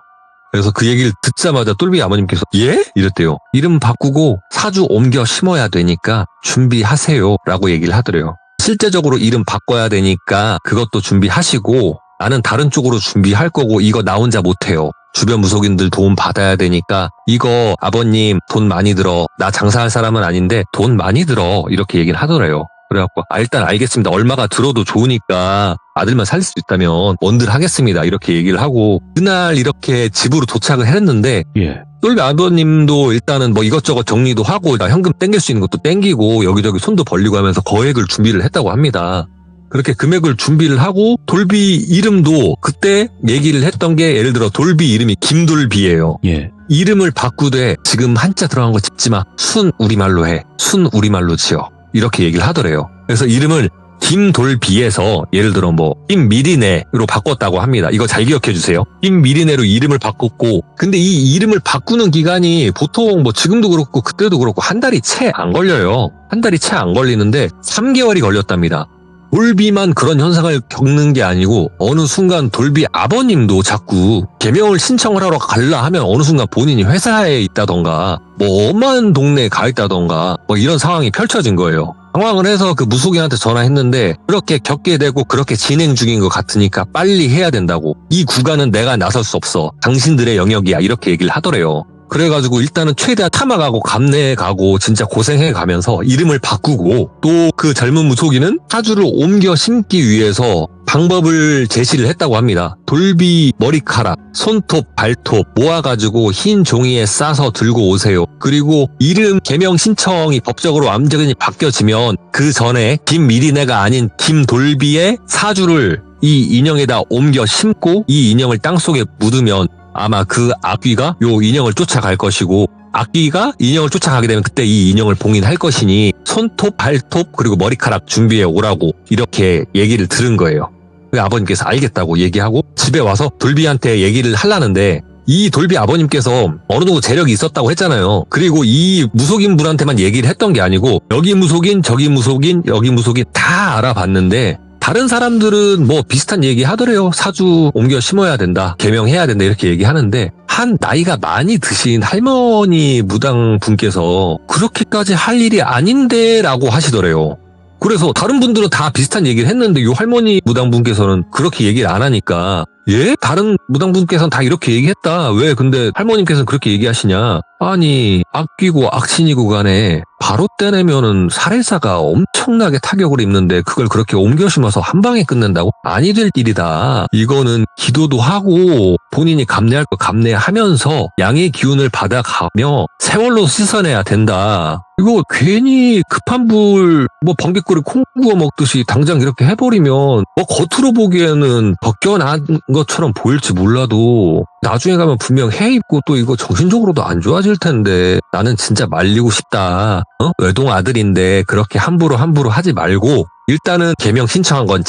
Speaker 2: 그래서 그 얘기를 듣자마자 똘비 아버님께서 예? 이랬대요. 이름 바꾸고 사주 옮겨 심어야 되니까 준비하세요 라고 얘기를 하더래요. 실제적으로 이름 바꿔야 되니까 그것도 준비하시고 나는 다른 쪽으로 준비할 거고 이거 나 혼자 못해요. 주변 무속인들 도움 받아야 되니까 이거 아버님 돈 많이 들어. 나 장사할 사람은 아닌데 돈 많이 들어. 이렇게 얘기를 하더래요. 그래갖고 일단 알겠습니다. 얼마가 들어도 좋으니까 아들만 살릴 수 있다면 뭔들 하겠습니다. 이렇게 얘기를 하고 그날 이렇게 집으로 도착을 했는데
Speaker 1: 예.
Speaker 2: 똘비 아버님도 일단은 뭐 이것저것 정리도 하고 현금 땡길 수 있는 것도 땡기고 여기저기 손도 벌리고 하면서 거액을 준비를 했다고 합니다. 그렇게 금액을 준비를 하고 돌비 이름도 그때 얘기를 했던 게 예를 들어 돌비 이름이 김돌비예요.
Speaker 1: 예.
Speaker 2: 이름을 바꾸되 지금 한자 들어간 거 짓지 마. 순 우리말로 해. 순 우리말로 지어. 이렇게 얘기를 하더래요. 그래서 이름을 김돌비에서 예를 들어 뭐 김미리네로 바꿨다고 합니다. 이거 잘 기억해 주세요. 김미리네로 이름을 바꿨고 근데 이 이름을 바꾸는 기간이 보통 뭐 지금도 그렇고 그때도 그렇고 한 달이 채 안 걸려요. 한 달이 채 안 걸리는데 3개월이 걸렸답니다. 돌비만 그런 현상을 겪는 게 아니고 어느 순간 돌비 아버님도 자꾸 개명을 신청을 하러 갈라 하면 어느 순간 본인이 회사에 있다던가 뭐 엄한 동네에 가 있다던가 뭐 이런 상황이 펼쳐진 거예요. 상황을 해서 그 무속인한테 전화했는데 그렇게 겪게 되고 그렇게 진행 중인 것 같으니까 빨리 해야 된다고. 이 구간은 내가 나설 수 없어. 당신들의 영역이야. 이렇게 얘기를 하더래요. 그래가지고 일단은 최대한 탐하가고 감내해 가고 진짜 고생해 가면서 이름을 바꾸고 또 그 젊은 무속인은 사주를 옮겨 심기 위해서 방법을 제시를 했다고 합니다. 돌비 머리카락, 손톱, 발톱 모아가지고 흰 종이에 싸서 들고 오세요. 그리고 이름 개명 신청이 법적으로 완전히 바뀌어지면 그 전에 김미리네가 아닌 김돌비의 사주를 이 인형에다 옮겨 심고 이 인형을 땅속에 묻으면 아마 그 악귀가 요 인형을 쫓아갈 것이고 악귀가 인형을 쫓아가게 되면 그때 이 인형을 봉인할 것이니 손톱, 발톱 그리고 머리카락 준비해 오라고 이렇게 얘기를 들은 거예요. 그 아버님께서 알겠다고 얘기하고 집에 와서 돌비한테 얘기를 하려는데 이 돌비 아버님께서 어느 정도 재력이 있었다고 했잖아요. 그리고 이 무속인 분한테만 얘기를 했던 게 아니고 여기 무속인, 저기 무속인, 여기 무속인 다 알아봤는데 다른 사람들은 뭐 비슷한 얘기 하더래요. 사주 옮겨 심어야 된다, 개명해야 된다 이렇게 얘기하는데 한 나이가 많이 드신 할머니 무당 분께서 그렇게까지 할 일이 아닌데 라고 하시더래요. 그래서 다른 분들은 다 비슷한 얘기를 했는데 이 할머니 무당분께서는 그렇게 얘기를 안 하니까 예? 다른 무당분께서는 다 이렇게 얘기했다. 왜 근데 할머님께서는 그렇게 얘기하시냐? 아니 악귀고 악신이고 간에 바로 떼내면은 살해사가 엄청나게 타격을 입는데 그걸 그렇게 옮겨 심어서 한 방에 끝낸다고? 아니 될 일이다. 이거는 기도도 하고 본인이 감내할 거 감내하면서 양의 기운을 받아가며 세월로 씻어내야 된다. 이거 괜히 급한 불 뭐 번개불에 콩 구워 먹듯이 당장 이렇게 해버리면 뭐 겉으로 보기에는 벗겨난 것처럼 보일지 몰라도 나중에 가면 분명 해 입고 또 이거 정신적으로도 안 좋아질 텐데 나는 진짜 말리고 싶다. 외동 아들인데 그렇게 함부로 하지 말고 일단은 개명 신청한 건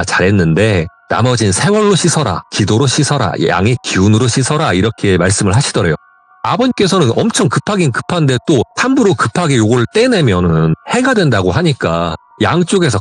Speaker 2: 잘했는데 나머진 세월로 씻어라, 기도로 씻어라, 양의 기운으로 씻어라 이렇게 말씀을 하시더래요. 아버님께서는 엄청 급하긴 급한데 또 함부로 급하게 요걸 떼내면은 해가 된다고 하니까 양쪽에서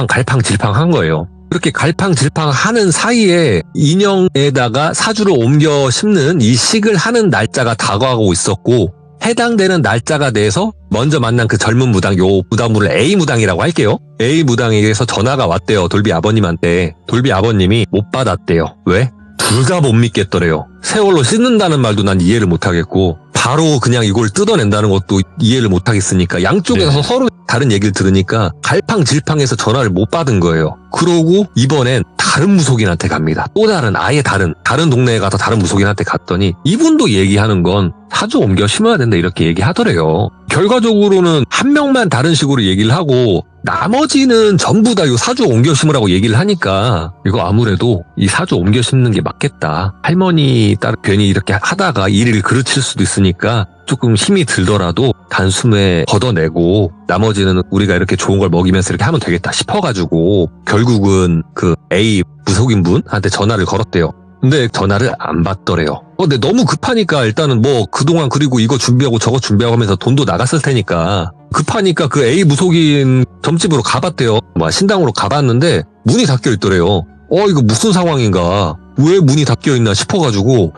Speaker 2: 갈팡질팡 한 거예요. 그렇게 갈팡질팡 하는 사이에 인형에다가 사주를 옮겨 심는 이 식을 하는 날짜가 다가오고 있었고 해당되는 날짜가 돼서 먼저 만난 그 젊은 무당, 요 무당분을 A 무당이라고 할게요. A 무당에게서 전화가 왔대요. 돌비 아버님한테. 돌비 아버님이 못 받았대요. 왜? 둘 다 못 믿겠더래요. 세월로 씻는다는 말도 난 이해를 못하겠고 바로 그냥 이걸 뜯어낸다는 것도 이해를 못하겠으니까 양쪽에서 서로 다른 얘기를 들으니까 갈팡질팡해서 전화를 못 받은 거예요. 그러고 이번엔 다른 무속인한테 갑니다. 또 아예 다른 동네에 가서 다른 무속인한테 갔더니 이분도 얘기하는 건 사주 옮겨 심어야 된다 이렇게 얘기하더래요. 결과적으로는 한 명만 다른 식으로 얘기를 하고 나머지는 전부 다 이 사주 옮겨 심으라고 얘기를 하니까 이거 아무래도 이 사주 옮겨 심는 게 맞겠다. 할머니 딸 괜히 이렇게 하다가 일을 그르칠 수도 있으니까 조금 힘이 들더라도 단숨에 걷어내고 나머지는 우리가 이렇게 좋은 걸 먹이면서 이렇게 하면 되겠다 싶어가지고 결국은 그 A 무속인 분한테 전화를 걸었대요. 근데 전화를 안 받더래요. 근데 너무 급하니까 일단은 뭐 그동안 그리고 이거 준비하고 저거 준비하고 하면서 돈도 나갔을 테니까 급하니까 그 A 무속인 점집으로 가봤대요. 신당으로 가봤는데 문이 닫혀 있더래요. 이거 무슨 상황인가? 왜 문이 닫혀 있나 싶어가지고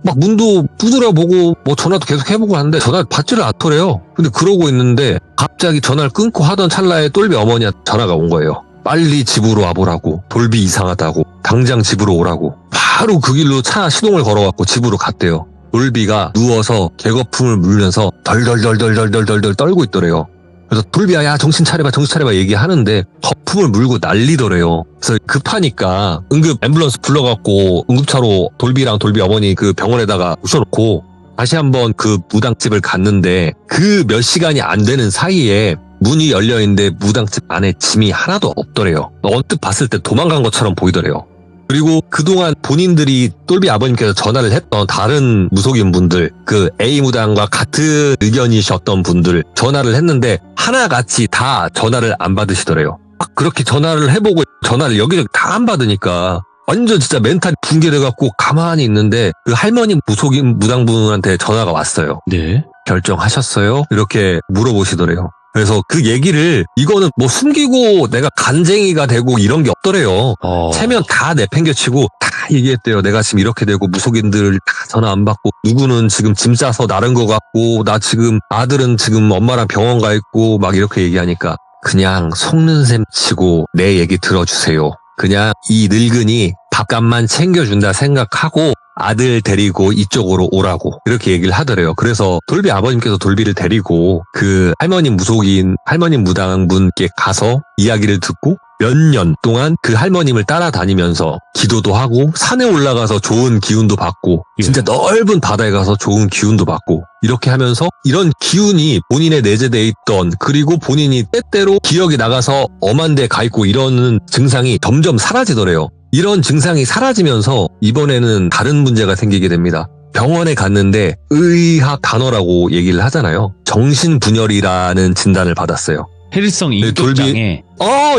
Speaker 2: 막 문도 두드려 보고 뭐 전화도 계속 해보고 하는데 전화를 받지를 않더래요. 근데 그러고 있는데 갑자기 전화를 끊고 하던 찰나에 똘비 어머니한테 전화가 온 거예요. 빨리 집으로 와보라고. 돌비 이상하다고. 당장 집으로 오라고. 바로 그 길로 차 시동을 걸어갖고 집으로 갔대요. 돌비가 누워서 개거품을 물면서 덜덜덜덜덜덜덜 떨고 있더래요. 그래서 돌비야 야 정신 차려봐 얘기하는데 거품을 물고 난리더래요. 그래서 급하니까 응급 앰뷸런스 불러갖고 응급차로 돌비랑 돌비 어머니 그 병원에다가 모셔놓고 다시 한번 그 무당집을 갔는데 그 몇 시간이 안 되는 사이에 문이 열려있는데 무당집 안에 짐이 하나도 없더래요. 언뜻 봤을 때 도망간 것처럼 보이더래요. 그리고 그동안 본인들이 똘비 아버님께서 전화를 했던 다른 무속인 분들, 그 A 무당과 같은 의견이셨던 분들 전화를 했는데 하나같이 다 전화를 안 받으시더래요. 막 그렇게 전화를 해보고 전화를 여기저기 다 안 받으니까 완전 진짜 멘탈이 붕괴돼갖고 가만히 있는데 그 할머니 무속인 무당분한테 전화가 왔어요.
Speaker 1: 네.
Speaker 2: 결정하셨어요? 이렇게 물어보시더래요. 그래서 그 얘기를 이거는 뭐 숨기고 내가 간쟁이가 되고 이런 게 없더래요. 체면 다 내팽개치고 다 얘기했대요. 내가 지금 이렇게 되고 무속인들 다 전화 안 받고 누구는 지금 짐 싸서 나른 것 같고 나 지금 아들은 지금 엄마랑 병원 가 있고 막 이렇게 얘기하니까 그냥 속는 셈 치고 내 얘기 들어주세요. 그냥 이 늙은이 밥값만 챙겨준다 생각하고 아들 데리고 이쪽으로 오라고 이렇게 얘기를 하더래요. 그래서 돌비 아버님께서 돌비를 데리고 그 할머니 무속인 할머니 무당분께 가서 이야기를 듣고 몇 년 동안 그 할머님을 따라다니면서 기도도 하고 산에 올라가서 좋은 기운도 받고 진짜 넓은 바다에 가서 좋은 기운도 받고 이렇게 하면서 이런 기운이 본인의 내재돼 있던 그리고 본인이 때때로 기억이 나가서 엄한 데 가 있고 이러는 증상이 점점 사라지더래요. 이런 증상이 사라지면서 이번에는 다른 문제가 생기게 됩니다. 병원에 갔는데 의학 단어라고 얘기를 하잖아요. 정신분열이라는 진단을 받았어요.
Speaker 1: 해리성 인격장애.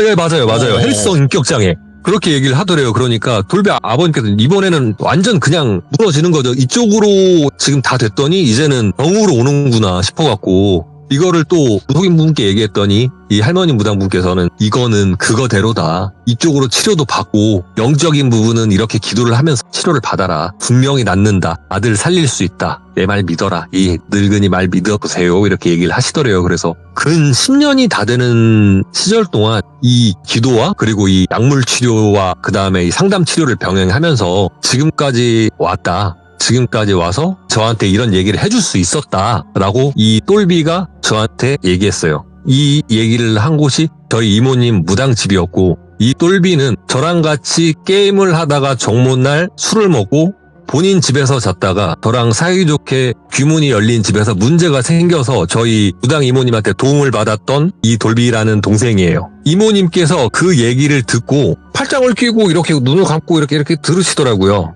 Speaker 2: 예, 맞아요. 헬스성 인격장애. 그렇게 얘기를 하더래요. 그러니까 돌비 아버님께서 이번에는 완전 그냥 무너지는 거죠. 이쪽으로 지금 다 됐더니 이제는 병으로 오는구나 싶어갖고 이거를 또 무속인분께 얘기했더니 이 할머니 무당분께서는 이거는 그거대로다. 이쪽으로 치료도 받고 영적인 부분은 이렇게 기도를 하면서 치료를 받아라. 분명히 낫는다. 아들 살릴 수 있다. 내 말 믿어라. 이 늙은이 말 믿어보세요. 이렇게 얘기를 하시더래요. 그래서 근 10년이 다 되는 시절 동안 이 기도와 그리고 이 약물 치료와 그 다음에 이 상담 치료를 병행하면서 지금까지 왔다. 지금까지 와서 저한테 이런 얘기를 해줄 수 있었다라고 이 똘비가 저한테 얘기했어요. 이 얘기를 한 곳이 저희 이모님 무당집이었고 이 똘비는 저랑 같이 게임을 하다가 정모날 술을 먹고 본인 집에서 잤다가 저랑 사이좋게 귀문이 열린 집에서 문제가 생겨서 저희 무당 이모님한테 도움을 받았던 이 돌비라는 동생이에요. 이모님께서 그 얘기를 듣고 팔짱을 끼고 이렇게 눈을 감고 이렇게 들으시더라고요.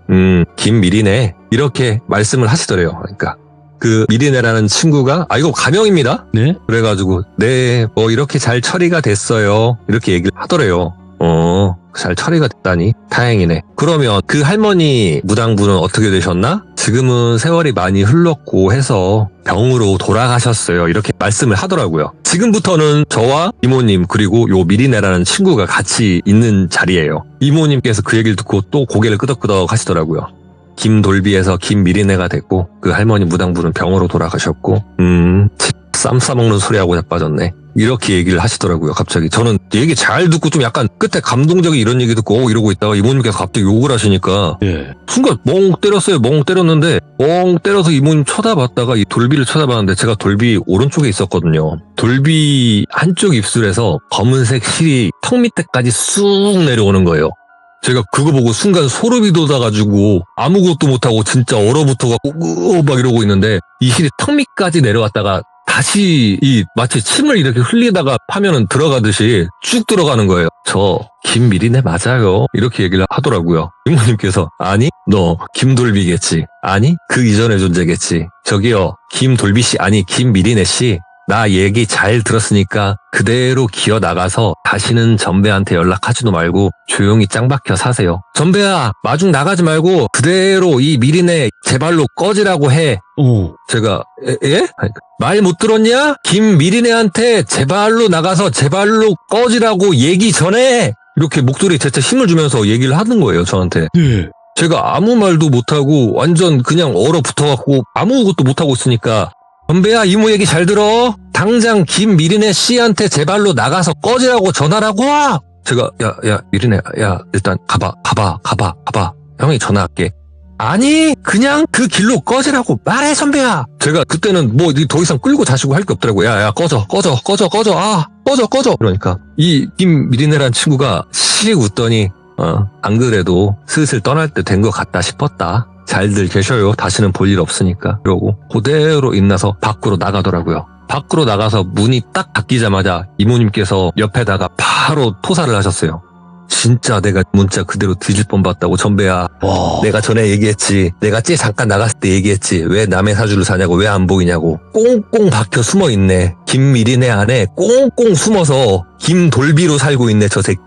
Speaker 2: 김미리네 이렇게 말씀을 하시더래요. 그러니까 그 미리네라는 친구가 이거 가명입니다.
Speaker 1: 네?
Speaker 2: 그래가지고 네 뭐 이렇게 잘 처리가 됐어요. 이렇게 얘기를 하더래요. 잘 처리가 됐다니 다행이네. 그러면 그 할머니 무당분은 어떻게 되셨나? 지금은 세월이 많이 흘렀고 해서 병으로 돌아가셨어요. 이렇게 말씀을 하더라고요. 지금부터는 저와 이모님 그리고 요 미리네라는 친구가 같이 있는 자리예요. 이모님께서 그 얘기를 듣고 또 고개를 끄덕끄덕 하시더라고요. 김돌비에서 김미리네가 됐고 그 할머니 무당분은 병으로 돌아가셨고 쌈 싸먹는 소리하고 자빠졌네. 이렇게 얘기를 하시더라고요. 갑자기 저는 얘기 잘 듣고 좀 약간 끝에 감동적인 이런 얘기 듣고 이러고 있다가 이모님께서 갑자기 욕을 하시니까 순간 멍 때렸어요. 멍 때렸는데 멍 때려서 이모님 쳐다봤다가 이 돌비를 쳐다봤는데 제가 돌비 오른쪽에 있었거든요. 돌비 한쪽 입술에서 검은색 실이 턱 밑에까지 쑥 내려오는 거예요. 제가 그거 보고 순간 소름이 돋아가지고 아무것도 못하고 진짜 얼어붙어갖고 막 이러고 있는데 이 실이 턱 밑까지 내려왔다가 다시 마치 침을 이렇게 흘리다가 파면은 들어가듯이 쭉 들어가는 거예요. 저 김미리네 맞아요. 이렇게 얘기를 하더라고요. 이모님께서 아니 너 김돌비겠지. 아니 그 이전의 존재겠지. 저기요 김돌비 씨 아니 김미리네 씨. 나 얘기 잘 들었으니까 그대로 기어 나가서 다시는 전배한테 연락하지도 말고 조용히 짱 박혀 사세요. 전배야 마중 나가지 말고 그대로 이 미리네 제발로 꺼지라고 해. 제가 예? 말 못 들었냐? 김미리네한테 제발로 나가서 제발로 꺼지라고 얘기 전에 이렇게 목소리에 진짜 힘을 주면서 얘기를 하는 거예요. 저한테.
Speaker 1: 네.
Speaker 2: 제가 아무 말도 못하고 완전 그냥 얼어붙어갖고 아무것도 못하고 있으니까 전배야 이모 얘기 잘 들어. 당장 김미리네 씨한테 제발로 나가서 꺼지라고 전화라고. 제가 야 미리네 야 일단 가봐. 형이 전화할게. 아니 그냥 그 길로 꺼지라고 말해 선배야. 제가 그때는 뭐 더 이상 끌고 자시고 할 게 없더라고요. 야 꺼져 꺼져. 그러니까 이 김미리네라는 친구가 씩 웃더니 안 그래도 슬슬 떠날 때 된 것 같다 싶었다. 잘들 계셔요. 다시는 볼 일 없으니까. 그러고 그대로 인나서 밖으로 나가더라고요. 밖으로 나가서 문이 딱 닫히자마자 이모님께서 옆에다가 바로 토사를 하셨어요. 진짜 내가 문자 그대로 뒤질 뻔봤다고 전배야. 내가 전에 얘기했지. 내가 잠깐 나갔을 때 얘기했지. 왜 남의 사주를 사냐고 왜 안 보이냐고. 꽁꽁 박혀 숨어있네. 김미리네 안에 꽁꽁 숨어서 김돌비로 살고 있네 저 새끼.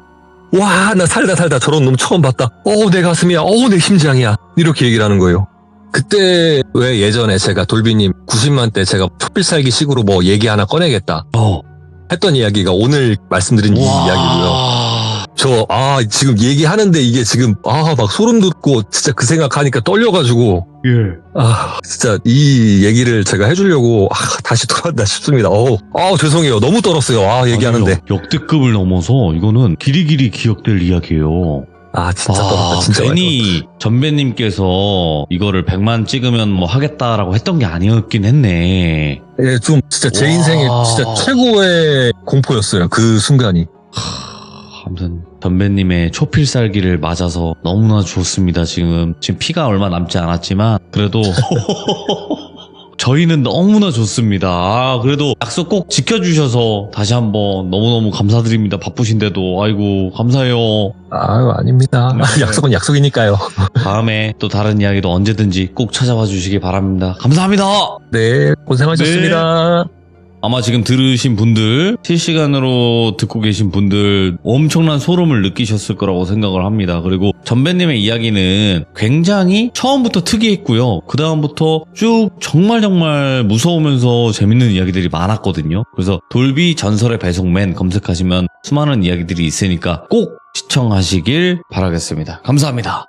Speaker 2: 와, 나 살다 저런 놈 처음 봤다. 내 가슴이야. 내 심장이야. 이렇게 얘기를 하는 거예요. 그때 왜 예전에 제가 돌비님 90만 때 제가 촛불살기 식으로 뭐 얘기 하나 꺼내겠다 했던 이야기가 오늘 말씀드린 이 이야기고요. 저 지금 얘기하는데 이게 지금 막 소름 돋고 진짜 그 생각하니까 떨려가지고 진짜 이 얘기를 제가 해주려고 다시 돌아왔나 싶습니다. 죄송해요. 너무 떨었어요. 얘기하는데.
Speaker 1: 아니요, 역대급을 넘어서 이거는 길이길이 기억될 이야기예요.
Speaker 2: 진짜 떨었다. 진짜
Speaker 1: 괜히 전배님께서 이거를 100만 찍으면 뭐 하겠다라고 했던 게 아니었긴 했네.
Speaker 2: 예, 좀 진짜 제 인생의 진짜 최고의 공포였어요. 그 순간이.
Speaker 1: 아무튼 전배님의 초필살기를 맞아서 너무나 좋습니다. 지금 피가 얼마 남지 않았지만 그래도 저희는 너무나 좋습니다. 그래도 약속 꼭 지켜주셔서 다시 한번 너무너무 감사드립니다. 바쁘신데도 아이고 감사해요.
Speaker 2: 아닙니다.
Speaker 1: 네.
Speaker 2: 약속은 약속이니까요.
Speaker 1: 다음에 또 다른 이야기도 언제든지 꼭 찾아와 주시기 바랍니다. 감사합니다.
Speaker 2: 네, 고생하셨습니다.
Speaker 1: 네. 아마 지금 들으신 분들, 실시간으로 듣고 계신 분들 엄청난 소름을 느끼셨을 거라고 생각을 합니다. 그리고 전배님의 이야기는 굉장히 처음부터 특이했고요. 그 다음부터 쭉 정말 무서우면서 재밌는 이야기들이 많았거든요. 그래서 돌비 전설의 배송맨 검색하시면 수많은 이야기들이 있으니까 꼭 시청하시길 바라겠습니다. 감사합니다.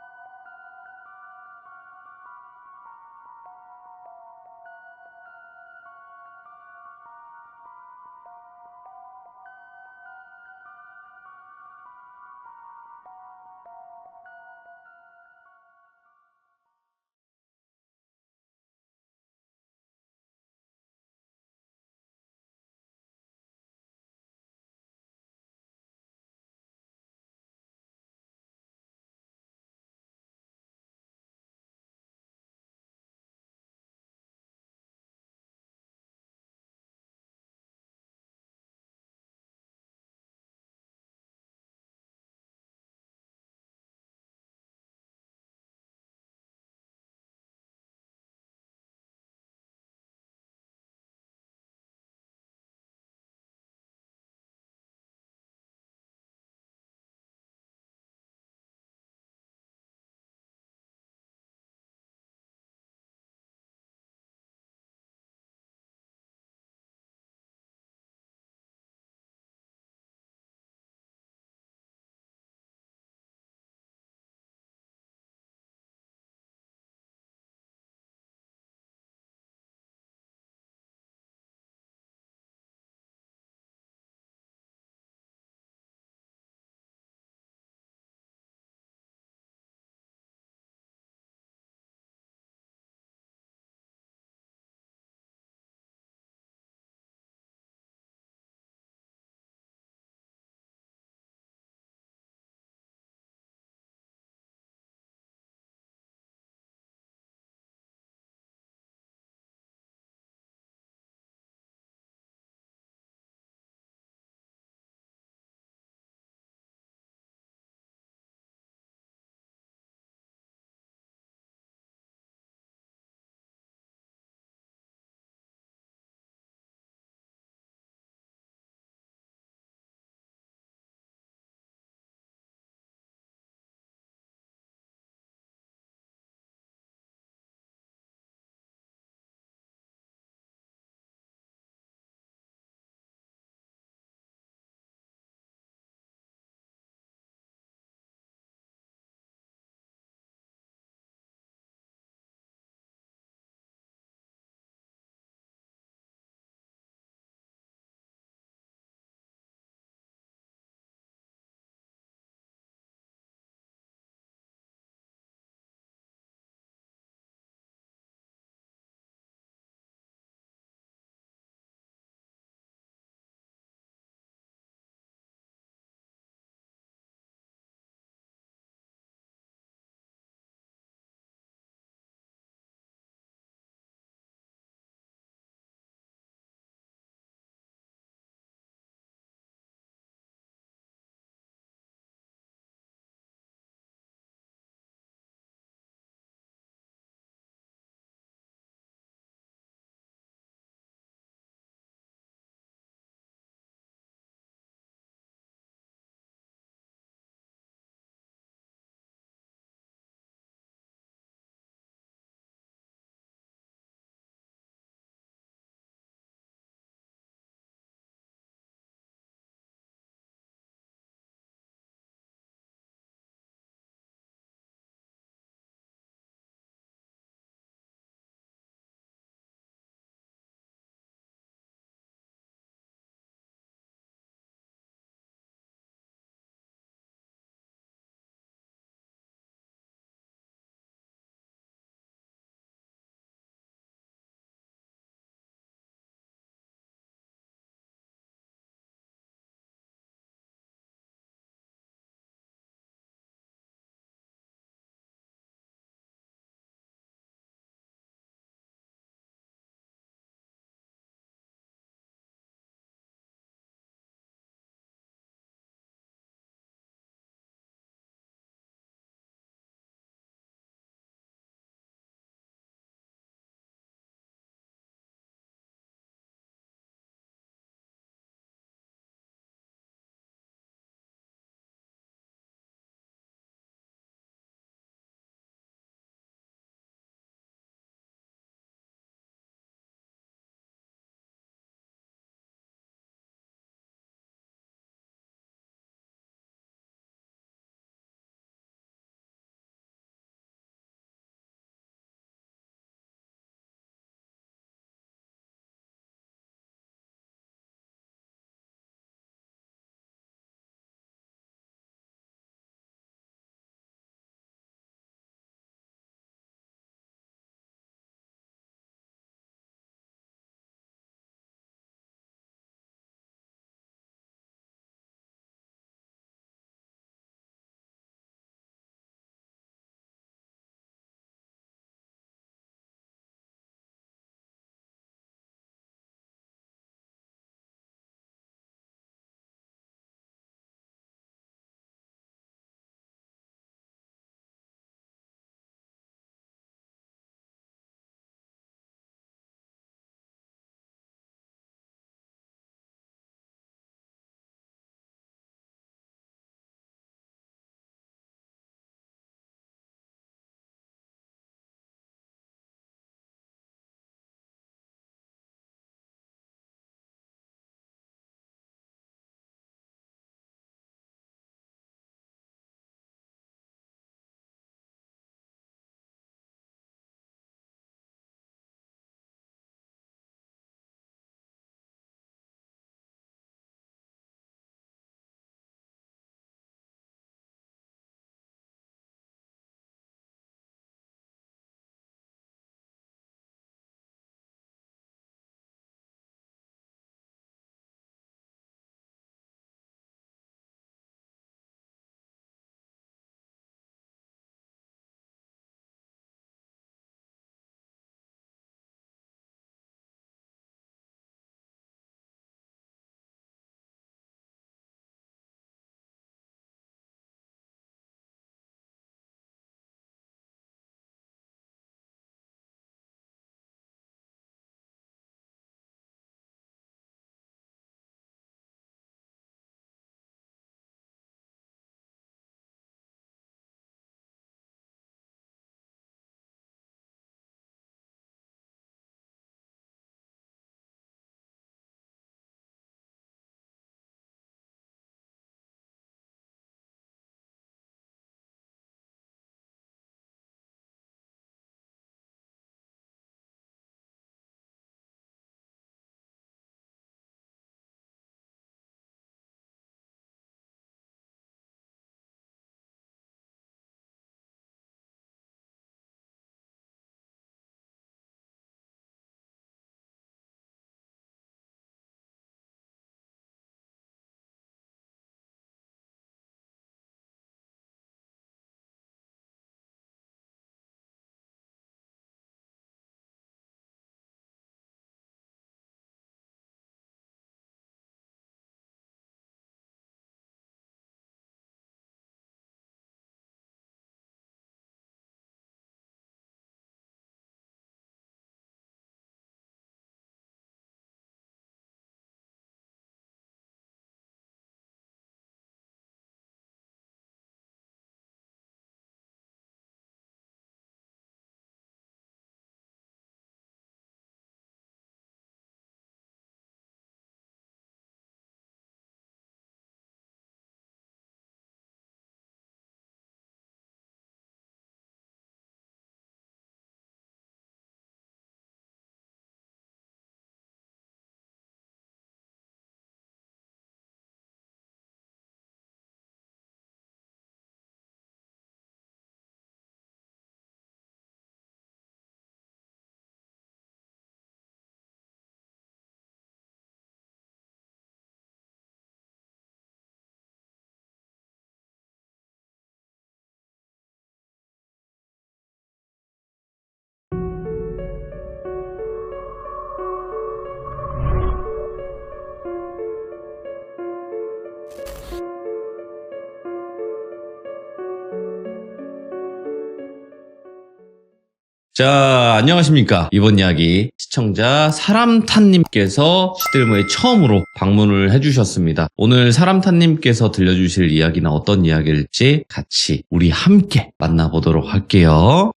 Speaker 1: 자, 안녕하십니까. 이번 이야기 시청자 사람탄님께서 시들모에 처음으로 방문을 해주셨습니다. 오늘 사람탄님께서 들려주실 이야기는 어떤 이야기일지 같이 우리 함께 만나보도록 할게요.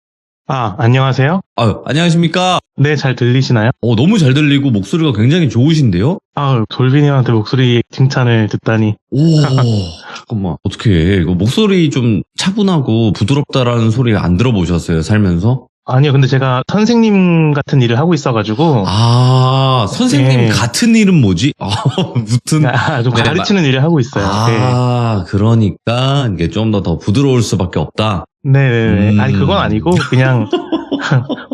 Speaker 3: 안녕하세요.
Speaker 1: 안녕하십니까.
Speaker 3: 네, 잘 들리시나요?
Speaker 1: 너무 잘 들리고 목소리가 굉장히 좋으신데요?
Speaker 3: 돌비님한테 목소리 칭찬을 듣다니.
Speaker 1: 오, 잠깐만. 어떻게 해. 이거 목소리 좀 차분하고 부드럽다라는 소리 안 들어보셨어요, 살면서?
Speaker 3: 아니요, 근데 제가 선생님 같은 일을 하고 있어가지고.
Speaker 1: 선생님
Speaker 3: 네.
Speaker 1: 같은 일은 뭐지? 무튼.
Speaker 3: 좀
Speaker 1: 네,
Speaker 3: 가르치는 일을 하고 있어요.
Speaker 1: 그러니까 이게 좀 더 부드러울 수밖에 없다.
Speaker 3: 네네네. 아니, 그건 아니고, 그냥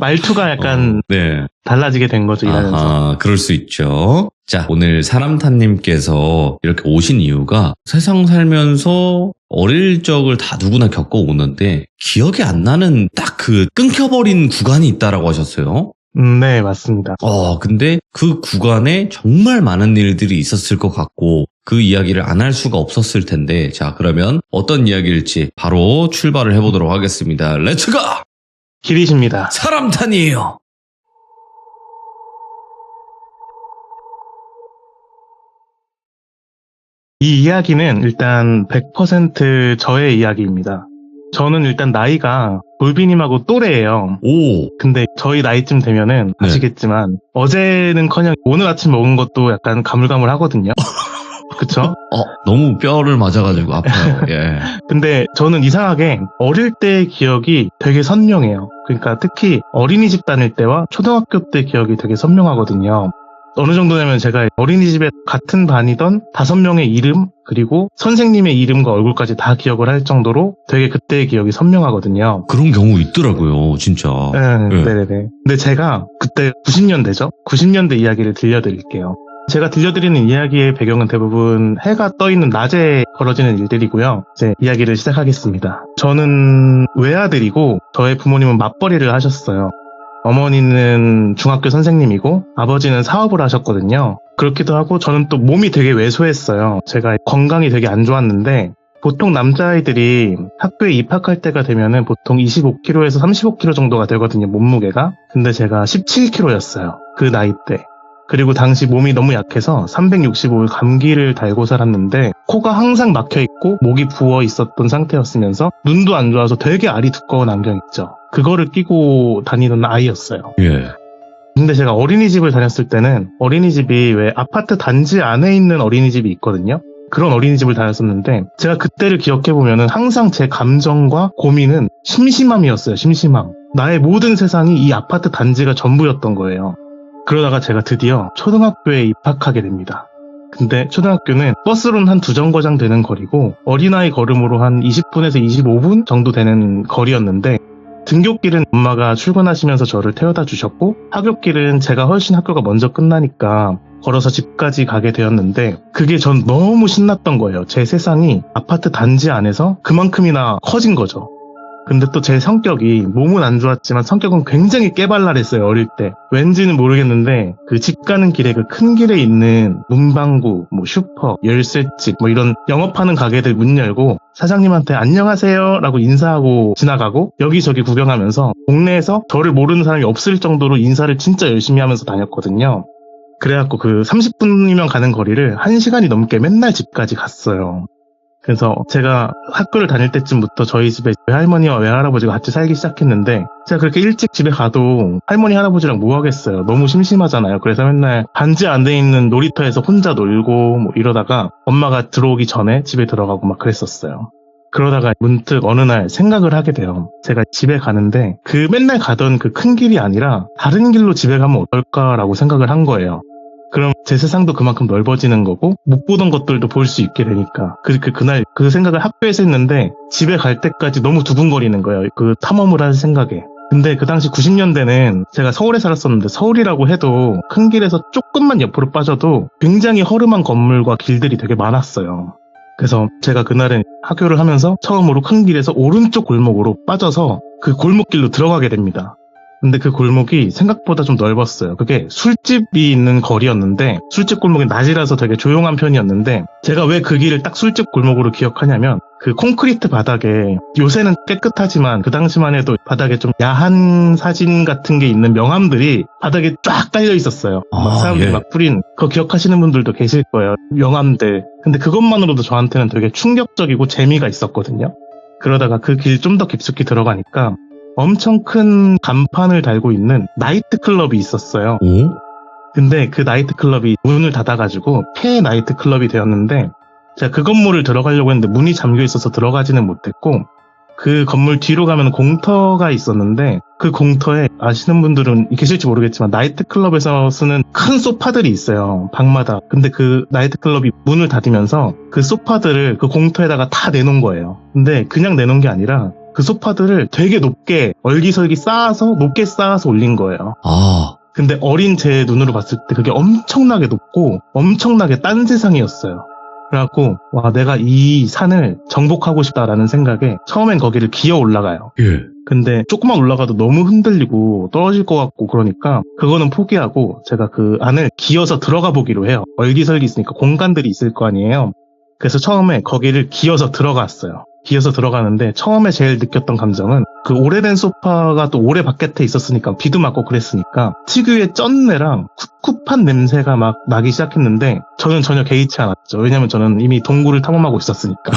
Speaker 3: 말투가 약간
Speaker 1: 네.
Speaker 3: 달라지게 된 거죠, 일하면서.
Speaker 1: 그럴 수 있죠. 자, 오늘 사람탄님께서 이렇게 오신 이유가 세상 살면서 어릴 적을 다 누구나 겪어오는데 기억이 안 나는 딱 그 끊겨버린 구간이 있다라고 하셨어요.
Speaker 3: 네, 맞습니다.
Speaker 1: 근데 그 구간에 정말 많은 일들이 있었을 것 같고 그 이야기를 안 할 수가 없었을 텐데 자, 그러면 어떤 이야기일지 바로 출발을 해보도록 하겠습니다. 렛츠고!
Speaker 3: 길이십니다.
Speaker 1: 사람탄이에요.
Speaker 3: 이 이야기는 일단 100% 저의 이야기입니다. 저는 일단 나이가 돌비님하고 또래예요.
Speaker 1: 오.
Speaker 3: 근데 저희 나이쯤 되면은
Speaker 1: 네.
Speaker 3: 아시겠지만 어제는커녕 오늘 아침 먹은 것도 약간 가물가물하거든요. 그쵸?
Speaker 1: 너무 뼈를 맞아가지고 아파요. 예.
Speaker 3: 근데 저는 이상하게 어릴 때의 기억이 되게 선명해요. 그러니까 특히 어린이집 다닐 때와 초등학교 때 기억이 되게 선명하거든요. 어느 정도냐면 제가 어린이집에 같은 반이던 5명의 이름 그리고 선생님의 이름과 얼굴까지 다 기억을 할 정도로 되게 그때의 기억이 선명하거든요.
Speaker 1: 그런 경우 있더라고요, 진짜. 네.
Speaker 3: 네네네. 근데 제가 그때 90년대죠? 90년대 이야기를 들려드릴게요. 제가 들려드리는 이야기의 배경은 대부분 해가 떠있는 낮에 벌어지는 일들이고요. 이제 이야기를 시작하겠습니다. 저는 외아들이고 저의 부모님은 맞벌이를 하셨어요. 어머니는 중학교 선생님이고 아버지는 사업을 하셨거든요. 그렇기도 하고 저는 또 몸이 되게 왜소했어요. 제가 건강이 되게 안 좋았는데 보통 남자아이들이 학교에 입학할 때가 되면은 보통 25kg에서 35kg 정도가 되거든요, 몸무게가. 근데 제가 17kg였어요. 그 나이 때. 그리고 당시 몸이 너무 약해서 365일 감기를 달고 살았는데 코가 항상 막혀있고 목이 부어 있었던 상태였으면서 눈도 안 좋아서 되게 알이 두꺼운 안경 있죠. 그거를 끼고 다니던 아이였어요.
Speaker 1: 예.
Speaker 3: 근데 제가 어린이집을 다녔을 때는 어린이집이 왜 아파트 단지 안에 있는 어린이집이 있거든요. 그런 어린이집을 다녔었는데 제가 그때를 기억해보면은 항상 제 감정과 고민은 심심함이었어요. 심심함. 나의 모든 세상이 이 아파트 단지가 전부였던 거예요. 그러다가 제가 드디어 초등학교에 입학하게 됩니다. 근데 초등학교는 버스로는 한 2정거장 되는 거리고 어린아이 걸음으로 한 20분에서 25분 정도 되는 거리였는데 등굣길은 엄마가 출근하시면서 저를 태워다 주셨고 하굣길은 제가 훨씬 학교가 먼저 끝나니까 걸어서 집까지 가게 되었는데 그게 전 너무 신났던 거예요. 제 세상이 아파트 단지 안에서 그만큼이나 커진 거죠. 근데 또 제 성격이 몸은 안 좋았지만 성격은 굉장히 깨발랄했어요. 어릴 때. 왠지는 모르겠는데 그 집 가는 길에 그 큰 길에 있는 문방구, 슈퍼, 열쇠집 이런 영업하는 가게들 문 열고 사장님한테 안녕하세요 라고 인사하고 지나가고 여기저기 구경하면서 동네에서 저를 모르는 사람이 없을 정도로 인사를 진짜 열심히 하면서 다녔거든요. 그래갖고 그 30분이면 가는 거리를 1시간이 넘게 맨날 집까지 갔어요. 그래서 제가 학교를 다닐 때쯤부터 저희 집에 외할머니와 외할아버지가 같이 살기 시작했는데 제가 그렇게 일찍 집에 가도 할머니 할아버지랑 뭐 하겠어요. 너무 심심하잖아요. 그래서 맨날 반지 안 돼 있는 놀이터에서 혼자 놀고 이러다가 엄마가 들어오기 전에 집에 들어가고 막 그랬었어요. 그러다가 문득 어느 날 생각을 하게 돼요. 제가 집에 가는데 그 맨날 가던 그 큰 길이 아니라 다른 길로 집에 가면 어떨까라고 생각을 한 거예요. 그럼 제 세상도 그만큼 넓어지는 거고 못 보던 것들도 볼 수 있게 되니까 그날 그 생각을 학교에서 했는데 집에 갈 때까지 너무 두근거리는 거예요. 그 탐험을 할 생각에. 근데 그 당시 90년대는 제가 서울에 살았었는데 서울이라고 해도 큰 길에서 조금만 옆으로 빠져도 굉장히 허름한 건물과 길들이 되게 많았어요. 그래서 제가 그날은 학교를 하면서 처음으로 큰 길에서 오른쪽 골목으로 빠져서 그 골목길로 들어가게 됩니다. 근데 그 골목이 생각보다 좀 넓었어요. 그게 술집이 있는 거리였는데 술집 골목이 낮이라서 되게 조용한 편이었는데 제가 왜 그 길을 딱 술집 골목으로 기억하냐면 그 콘크리트 바닥에 요새는 깨끗하지만 그 당시만 해도 바닥에 좀 야한 사진 같은 게 있는 명함들이 바닥에 쫙 깔려 있었어요. 막 사람들이
Speaker 1: 예.
Speaker 3: 막 뿌린 그거 기억하시는 분들도 계실 거예요. 명함들. 근데 그것만으로도 저한테는 되게 충격적이고 재미가 있었거든요. 그러다가 그 길 좀 더 깊숙이 들어가니까 엄청 큰 간판을 달고 있는 나이트 클럽이 있었어요.
Speaker 1: 오?
Speaker 3: 근데 그 나이트 클럽이 문을 닫아가지고 폐 나이트 클럽이 되었는데 제가 그 건물을 들어가려고 했는데 문이 잠겨 있어서 들어가지는 못했고 그 건물 뒤로 가면 공터가 있었는데 그 공터에 아시는 분들은 계실지 모르겠지만 나이트 클럽에서 쓰는 큰 소파들이 있어요. 방마다. 근데 그 나이트 클럽이 문을 닫으면서 그 소파들을 그 공터에다가 다 내놓은 거예요. 근데 그냥 내놓은 게 아니라 그 소파들을 되게 높게 얼기설기 높게 쌓아서 올린 거예요.
Speaker 1: 아,
Speaker 3: 근데 어린 제 눈으로 봤을 때 그게 엄청나게 높고 엄청나게 딴 세상이었어요. 그래갖고 와 내가 이 산을 정복하고 싶다라는 생각에 처음엔 거기를 기어 올라가요.
Speaker 1: 예.
Speaker 3: 근데 조금만 올라가도 너무 흔들리고 떨어질 것 같고 그러니까 그거는 포기하고 제가 그 안을 기어서 들어가 보기로 해요. 얼기설기 있으니까 공간들이 있을 거 아니에요. 그래서 처음에 거기를 기어서 들어갔어요. 기어서 들어가는데 처음에 제일 느꼈던 감정은 그 오래된 소파가 또 오래 바깥에 있었으니까 비도 맞고 그랬으니까 특유의 쩐내랑 꿉꿉한 냄새가 막 나기 시작했는데 저는 전혀 개의치 않았죠. 왜냐면 저는 이미 동굴을 탐험하고 있었으니까.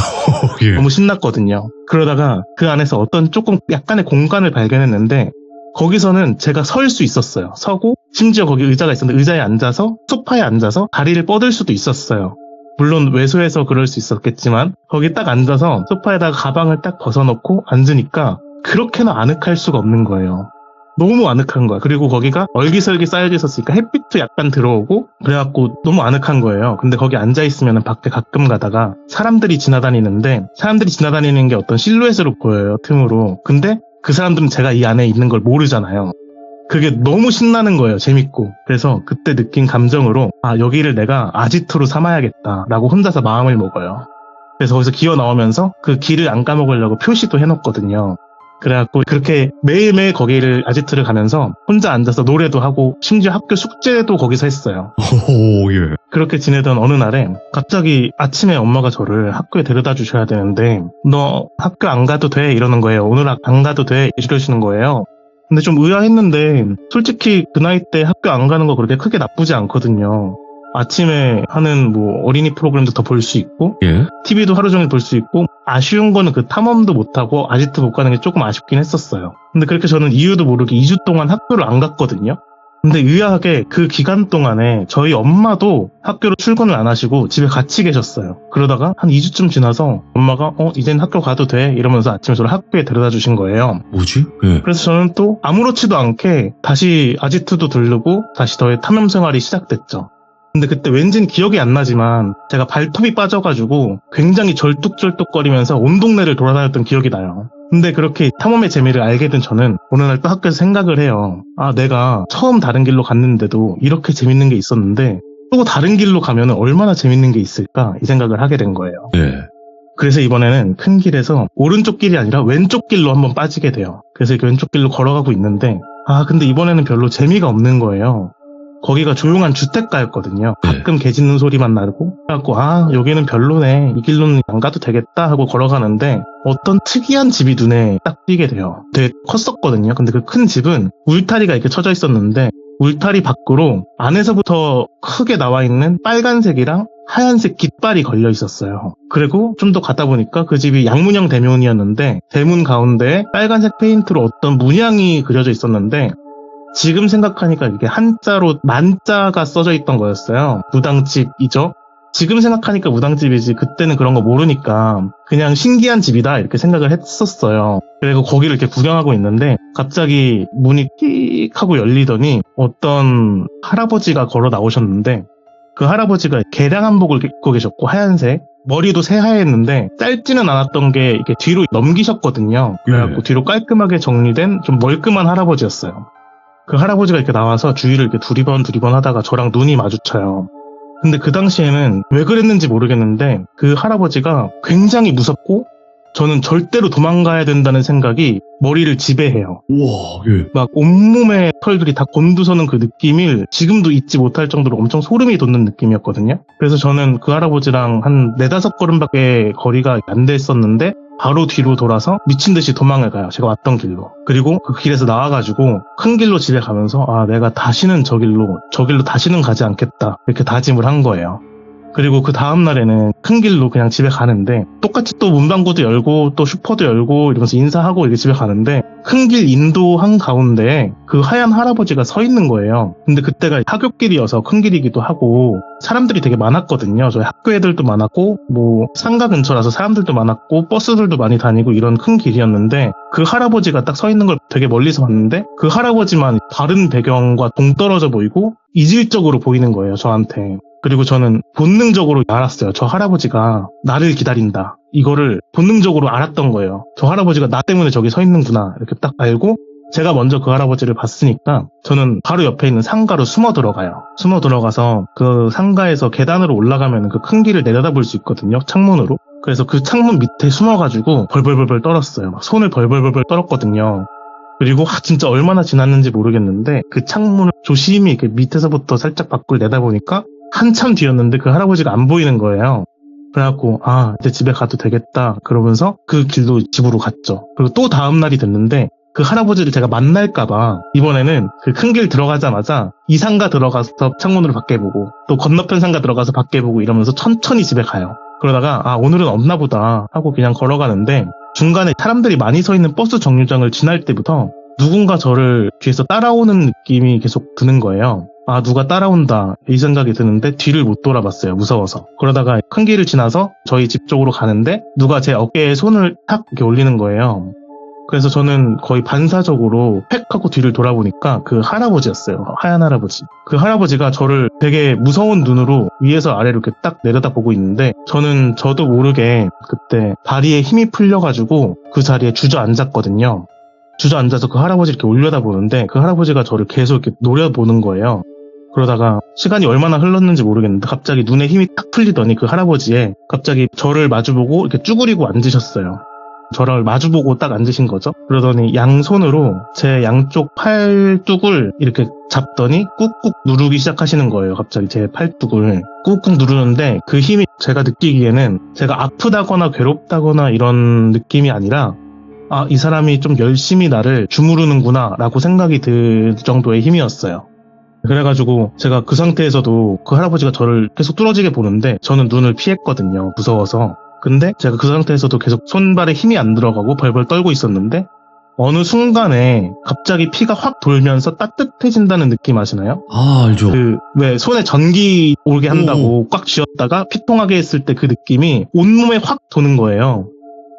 Speaker 1: 예.
Speaker 3: 너무 신났거든요. 그러다가 그 안에서 어떤 조금 약간의 공간을 발견했는데 거기서는 제가 설 수 있었어요. 서고 심지어 거기 의자가 있었는데 의자에 앉아서 소파에 앉아서 다리를 뻗을 수도 있었어요. 물론 왜소해서 그럴 수 있었겠지만 거기 딱 앉아서 소파에다가 가방을 딱 벗어놓고 앉으니까 그렇게나 아늑할 수가 없는 거예요. 너무 아늑한 거야. 그리고 거기가 얼기설기 쌓여져 있었으니까 햇빛도 약간 들어오고 그래갖고 너무 아늑한 거예요. 근데 거기 앉아있으면 밖에 가끔 가다가 사람들이 지나다니는데 사람들이 지나다니는 게 어떤 실루엣으로 보여요. 틈으로. 근데 그 사람들은 제가 이 안에 있는 걸 모르잖아요. 그게 너무 신나는 거예요. 재밌고. 그래서 그때 느낀 감정으로 아 여기를 내가 아지트로 삼아야겠다라고 혼자서 마음을 먹어요. 그래서 거기서 기어 나오면서 그 길을 안 까먹으려고 표시도 해놓거든요. 그래갖고 그렇게 매일매일 거기를 아지트를 가면서 혼자 앉아서 노래도 하고 심지어 학교 숙제도 거기서 했어요.
Speaker 1: 오, 예.
Speaker 3: 그렇게 지내던 어느 날에 갑자기 아침에 엄마가 저를 학교에 데려다 주셔야 되는데 너 학교 안 가도 돼 이러는 거예요. 오늘 안 가도 돼 이러시는 거예요. 근데 좀 의아했는데 솔직히 그 나이 때 학교 안 가는 거 그렇게 크게 나쁘지 않거든요. 아침에 하는 뭐 어린이 프로그램도 더 볼 수 있고
Speaker 1: 예.
Speaker 3: TV도 하루 종일 볼 수 있고 아쉬운 거는 그 탐험도 못하고 아지트 못 가는 게 조금 아쉽긴 했었어요. 근데 그렇게 저는 이유도 모르게 2주 동안 학교를 안 갔거든요. 근데 의아하게 그 기간 동안에 저희 엄마도 학교로 출근을 안 하시고 집에 같이 계셨어요. 그러다가 한 2주쯤 지나서 엄마가 이젠 학교 가도 돼 이러면서 아침에 저를 학교에 데려다 주신 거예요.
Speaker 1: 뭐지? 예.
Speaker 3: 그래서 저는 또 아무렇지도 않게 다시 아지트도 들르고 다시 저의 탐험 생활이 시작됐죠. 근데 그때 왠진 기억이 안 나지만 제가 발톱이 빠져가지고 굉장히 절뚝절뚝거리면서 온 동네를 돌아다녔던 기억이 나요. 근데 그렇게 탐험의 재미를 알게 된 저는 어느 날 또 학교에서 생각을 해요. 아, 내가 처음 다른 길로 갔는데도 이렇게 재밌는 게 있었는데 또 다른 길로 가면 얼마나 재밌는 게 있을까 이 생각을 하게 된 거예요.
Speaker 1: 예.
Speaker 3: 그래서 이번에는 큰 길에서 오른쪽 길이 아니라 왼쪽 길로 한번 빠지게 돼요. 그래서 이렇게 왼쪽 길로 걸어가고 있는데 근데 이번에는 별로 재미가 없는 거예요. 거기가 조용한 주택가였거든요. 가끔 개 짖는 소리만 나고 그래갖고 여기는 별로네 이 길로는 안 가도 되겠다 하고 걸어가는데 어떤 특이한 집이 눈에 딱 띄게 돼요. 되게 컸었거든요. 근데 그 큰 집은 울타리가 이렇게 쳐져 있었는데 울타리 밖으로 안에서부터 크게 나와 있는 빨간색이랑 하얀색 깃발이 걸려 있었어요. 그리고 좀 더 가다 보니까 그 집이 양문형 대문이었는데 대문 가운데에 빨간색 페인트로 어떤 문양이 그려져 있었는데 지금 생각하니까 이게 한자로 만자가 써져 있던 거였어요. 무당집이죠. 지금 생각하니까 무당집이지 그때는 그런 거 모르니까 그냥 신기한 집이다 이렇게 생각을 했었어요. 그리고 거기를 이렇게 구경하고 있는데 갑자기 문이 띡 하고 열리더니 어떤 할아버지가 걸어 나오셨는데 그 할아버지가 개량 한복을 입고 계셨고 하얀색 머리도 새하였는데 짧지는 않았던 게 이렇게 뒤로 넘기셨거든요. 그래갖고 뒤로 깔끔하게 정리된 좀 멀끔한 할아버지였어요. 그 할아버지가 이렇게 나와서 주위를 이렇게 두리번 하다가 저랑 눈이 마주쳐요. 근데 그 당시에는 왜 그랬는지 모르겠는데 그 할아버지가 굉장히 무섭고 저는 절대로 도망가야 된다는 생각이 머리를 지배해요.
Speaker 1: 우와, 예.
Speaker 3: 막 온몸에 털들이 다 곤두서는 그 느낌을 지금도 잊지 못할 정도로 엄청 소름이 돋는 느낌이었거든요. 그래서 저는 그 할아버지랑 한 4-5걸음밖에 거리가 안 됐었는데 바로 뒤로 돌아서 미친 듯이 도망을 가요. 제가 왔던 길로. 그리고 그 길에서 나와가지고 큰 길로 집에 가면서 내가 다시는 저 길로 다시는 가지 않겠다. 이렇게 다짐을 한 거예요. 그리고 그 다음날에는 큰 길로 그냥 집에 가는데 똑같이 또 문방구도 열고 또 슈퍼도 열고 이러면서 인사하고 이렇게 집에 가는데 큰 길 인도한 가운데 그 하얀 할아버지가 서 있는 거예요. 근데 그때가 하굣길이어서 큰 길이기도 하고 사람들이 되게 많았거든요. 저희 학교 애들도 많았고 뭐 상가 근처라서 사람들도 많았고 버스들도 많이 다니고 이런 큰 길이었는데 그 할아버지가 딱 서 있는 걸 되게 멀리서 봤는데 그 할아버지만 다른 배경과 동떨어져 보이고 이질적으로 보이는 거예요, 저한테. 그리고 저는 본능적으로 알았어요. 저 할아버지가 나를 기다린다. 이거를 본능적으로 알았던 거예요. 저 할아버지가 나 때문에 저기 서 있는구나. 이렇게 딱 알고 제가 먼저 그 할아버지를 봤으니까 저는 바로 옆에 있는 상가로 숨어 들어가요. 숨어 들어가서 그 상가에서 계단으로 올라가면 그 큰 길을 내려다볼 수 있거든요. 창문으로. 그래서 그 창문 밑에 숨어가지고 벌벌벌벌 떨었어요. 막 손을 벌벌벌벌 떨었거든요. 그리고 진짜 얼마나 지났는지 모르겠는데 그 창문을 조심히 이렇게 밑에서부터 살짝 밖을 내다보니까 한참 뒤였는데 그 할아버지가 안 보이는 거예요. 그래갖고 이제 집에 가도 되겠다 그러면서 그 길로 집으로 갔죠. 그리고 또 다음 날이 됐는데 그 할아버지를 제가 만날까봐 이번에는 그 큰 길 들어가자마자 이 상가 들어가서 창문으로 밖에 보고 또 건너편 상가 들어가서 밖에 보고 이러면서 천천히 집에 가요. 그러다가 오늘은 없나 보다 하고 그냥 걸어가는데 중간에 사람들이 많이 서 있는 버스 정류장을 지날 때부터 누군가 저를 뒤에서 따라오는 느낌이 계속 드는 거예요. 누가 따라온다 이 생각이 드는데 뒤를 못 돌아봤어요. 무서워서. 그러다가 큰 길을 지나서 저희 집 쪽으로 가는데 누가 제 어깨에 손을 탁 이렇게 올리는 거예요. 그래서 저는 거의 반사적으로 팩 하고 뒤를 돌아보니까 그 할아버지였어요. 하얀 할아버지. 그 할아버지가 저를 되게 무서운 눈으로 위에서 아래로 이렇게 딱 내려다보고 있는데 저도 모르게 그때 다리에 힘이 풀려가지고 그 자리에 주저앉았거든요. 주저앉아서 그 할아버지 이렇게 올려다보는데 그 할아버지가 저를 계속 이렇게 노려보는 거예요. 그러다가 시간이 얼마나 흘렀는지 모르겠는데 갑자기 눈에 힘이 딱 풀리더니 그 할아버지에 갑자기 저를 마주보고 이렇게 쭈그리고 앉으셨어요. 저를 마주보고 딱 앉으신 거죠. 그러더니 양손으로 제 양쪽 팔뚝을 이렇게 잡더니 꾹꾹 누르기 시작하시는 거예요. 갑자기 제 팔뚝을 꾹꾹 누르는데 그 힘이 제가 느끼기에는 제가 아프다거나 괴롭다거나 이런 느낌이 아니라 이 사람이 좀 열심히 나를 주무르는구나 라고 생각이 들 정도의 힘이었어요. 그래가지고 제가 그 상태에서도 그 할아버지가 저를 계속 뚫어지게 보는데 저는 눈을 피했거든요. 무서워서. 근데 제가 그 상태에서도 계속 손발에 힘이 안 들어가고 벌벌 떨고 있었는데 어느 순간에 갑자기 피가 확 돌면서 따뜻해진다는 느낌 아시나요?
Speaker 1: 알죠.
Speaker 3: 왜 손에 전기 오게 한다고 꽉 쥐었다가 피통하게 했을 때 그 느낌이 온몸에 확 도는 거예요.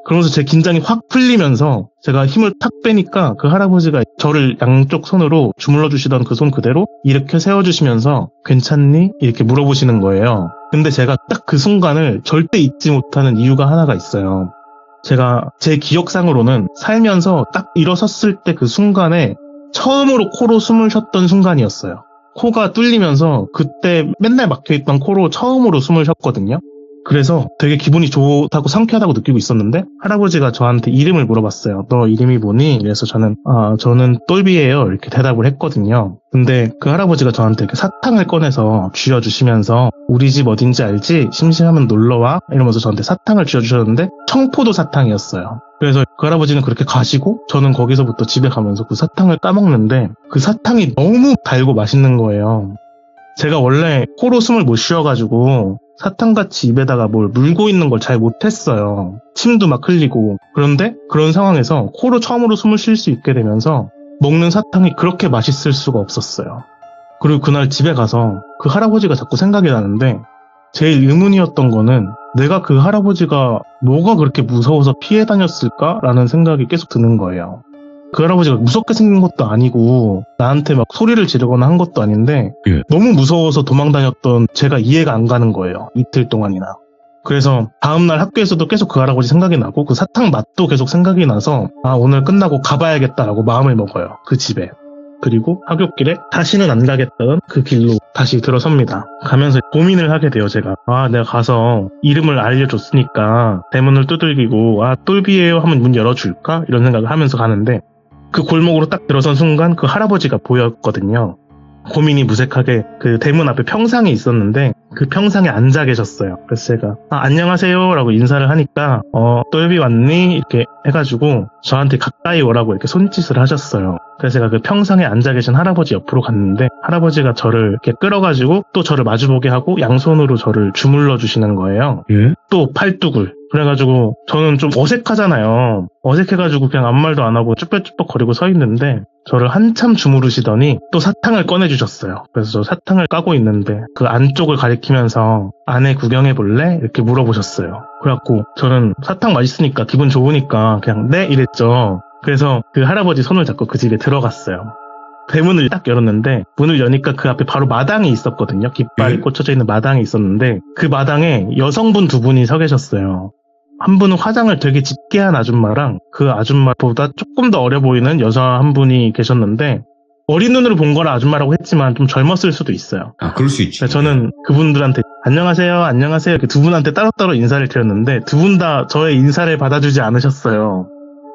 Speaker 3: 그러면서 제 긴장이 확 풀리면서 제가 힘을 탁 빼니까 그 할아버지가 저를 양쪽 손으로 주물러 주시던 그 손 그대로 이렇게 세워주시면서 괜찮니? 이렇게 물어보시는 거예요. 근데 제가 딱 그 순간을 절대 잊지 못하는 이유가 하나가 있어요. 제가 제 기억상으로는 살면서 딱 일어섰을 때 그 순간에 처음으로 코로 숨을 쉬었던 순간이었어요. 코가 뚫리면서 그때 맨날 막혀있던 코로 처음으로 숨을 쉬었거든요. 그래서 되게 기분이 좋다고 상쾌하다고 느끼고 있었는데 할아버지가 저한테 이름을 물어봤어요. 너 이름이 뭐니? 그래서 저는 저는 똘비예요 이렇게 대답을 했거든요. 근데 그 할아버지가 저한테 이렇게 사탕을 꺼내서 쥐어주시면서 우리 집 어딘지 알지? 심심하면 놀러와 이러면서 저한테 사탕을 쥐어주셨는데 청포도 사탕이었어요. 그래서 그 할아버지는 그렇게 가시고 저는 거기서부터 집에 가면서 그 사탕을 까먹는데 그 사탕이 너무 달고 맛있는 거예요. 제가 원래 코로 숨을 못 쉬어가지고 사탕같이 입에다가 뭘 물고 있는 걸 잘 못했어요. 침도 막 흘리고. 그런데 그런 상황에서 코로 처음으로 숨을 쉴 수 있게 되면서 먹는 사탕이 그렇게 맛있을 수가 없었어요. 그리고 그날 집에 가서 그 할아버지가 자꾸 생각이 나는데 제일 의문이었던 거는 내가 그 할아버지가 뭐가 그렇게 무서워서 피해 다녔을까라는 생각이 계속 드는 거예요. 그 할아버지가 무섭게 생긴 것도 아니고 나한테 막 소리를 지르거나 한 것도 아닌데 너무 무서워서 도망다녔던 제가 이해가 안 가는 거예요. 이틀 동안이나. 그래서 다음날 학교에서도 계속 그 할아버지 생각이 나고 그 사탕 맛도 계속 생각이 나서 오늘 끝나고 가봐야겠다라고 마음을 먹어요. 그 집에. 그리고 하굣길에 다시는 안 가겠다는 그 길로 다시 들어섭니다. 가면서 고민을 하게 돼요, 제가. 내가 가서 이름을 알려줬으니까 대문을 두들기고 똘비예요 하면 문 열어줄까? 이런 생각을 하면서 가는데 그 골목으로 딱 들어선 순간 그 할아버지가 보였거든요. 고민이 무색하게 그 대문 앞에 평상이 있었는데 그 평상에 앉아 계셨어요. 그래서 제가 안녕하세요 라고 인사를 하니까 똘비 왔니? 이렇게 해가지고 저한테 가까이 오라고 이렇게 손짓을 하셨어요. 그래서 제가 그 평상에 앉아 계신 할아버지 옆으로 갔는데 할아버지가 저를 이렇게 끌어가지고 또 저를 마주보게 하고 양손으로 저를 주물러 주시는 거예요.
Speaker 1: 예?
Speaker 3: 또 팔뚝을. 그래가지고 저는 좀 어색하잖아요. 어색해가지고 그냥 아무 말도 안 하고 쭈뼛쭈뼛 거리고 서 있는데 저를 한참 주무르시더니 또 사탕을 꺼내주셨어요. 그래서 저 사탕을 까고 있는데 그 안쪽을 가리키면서 안에 구경해볼래? 이렇게 물어보셨어요. 그래갖고 저는 사탕 맛있으니까 기분 좋으니까 그냥 네? 이랬죠. 그래서 그 할아버지 손을 잡고 그 집에 들어갔어요. 대문을 딱 열었는데 문을 여니까 그 앞에 바로 마당이 있었거든요. 깃발이 꽂혀져 있는 마당이 있었는데 그 마당에 여성분 두 분이 서 계셨어요. 한 분은 화장을 되게 짙게 한 아줌마랑 그 아줌마보다 조금 더 어려 보이는 여자 한 분이 계셨는데 어린 눈으로 본 거라 아줌마라고 했지만 좀 젊었을 수도 있어요.
Speaker 1: 그럴 수 있지.
Speaker 3: 저는 그분들한테 안녕하세요 이렇게 두 분한테 따로따로 인사를 드렸는데 두 분 다 저의 인사를 받아주지 않으셨어요.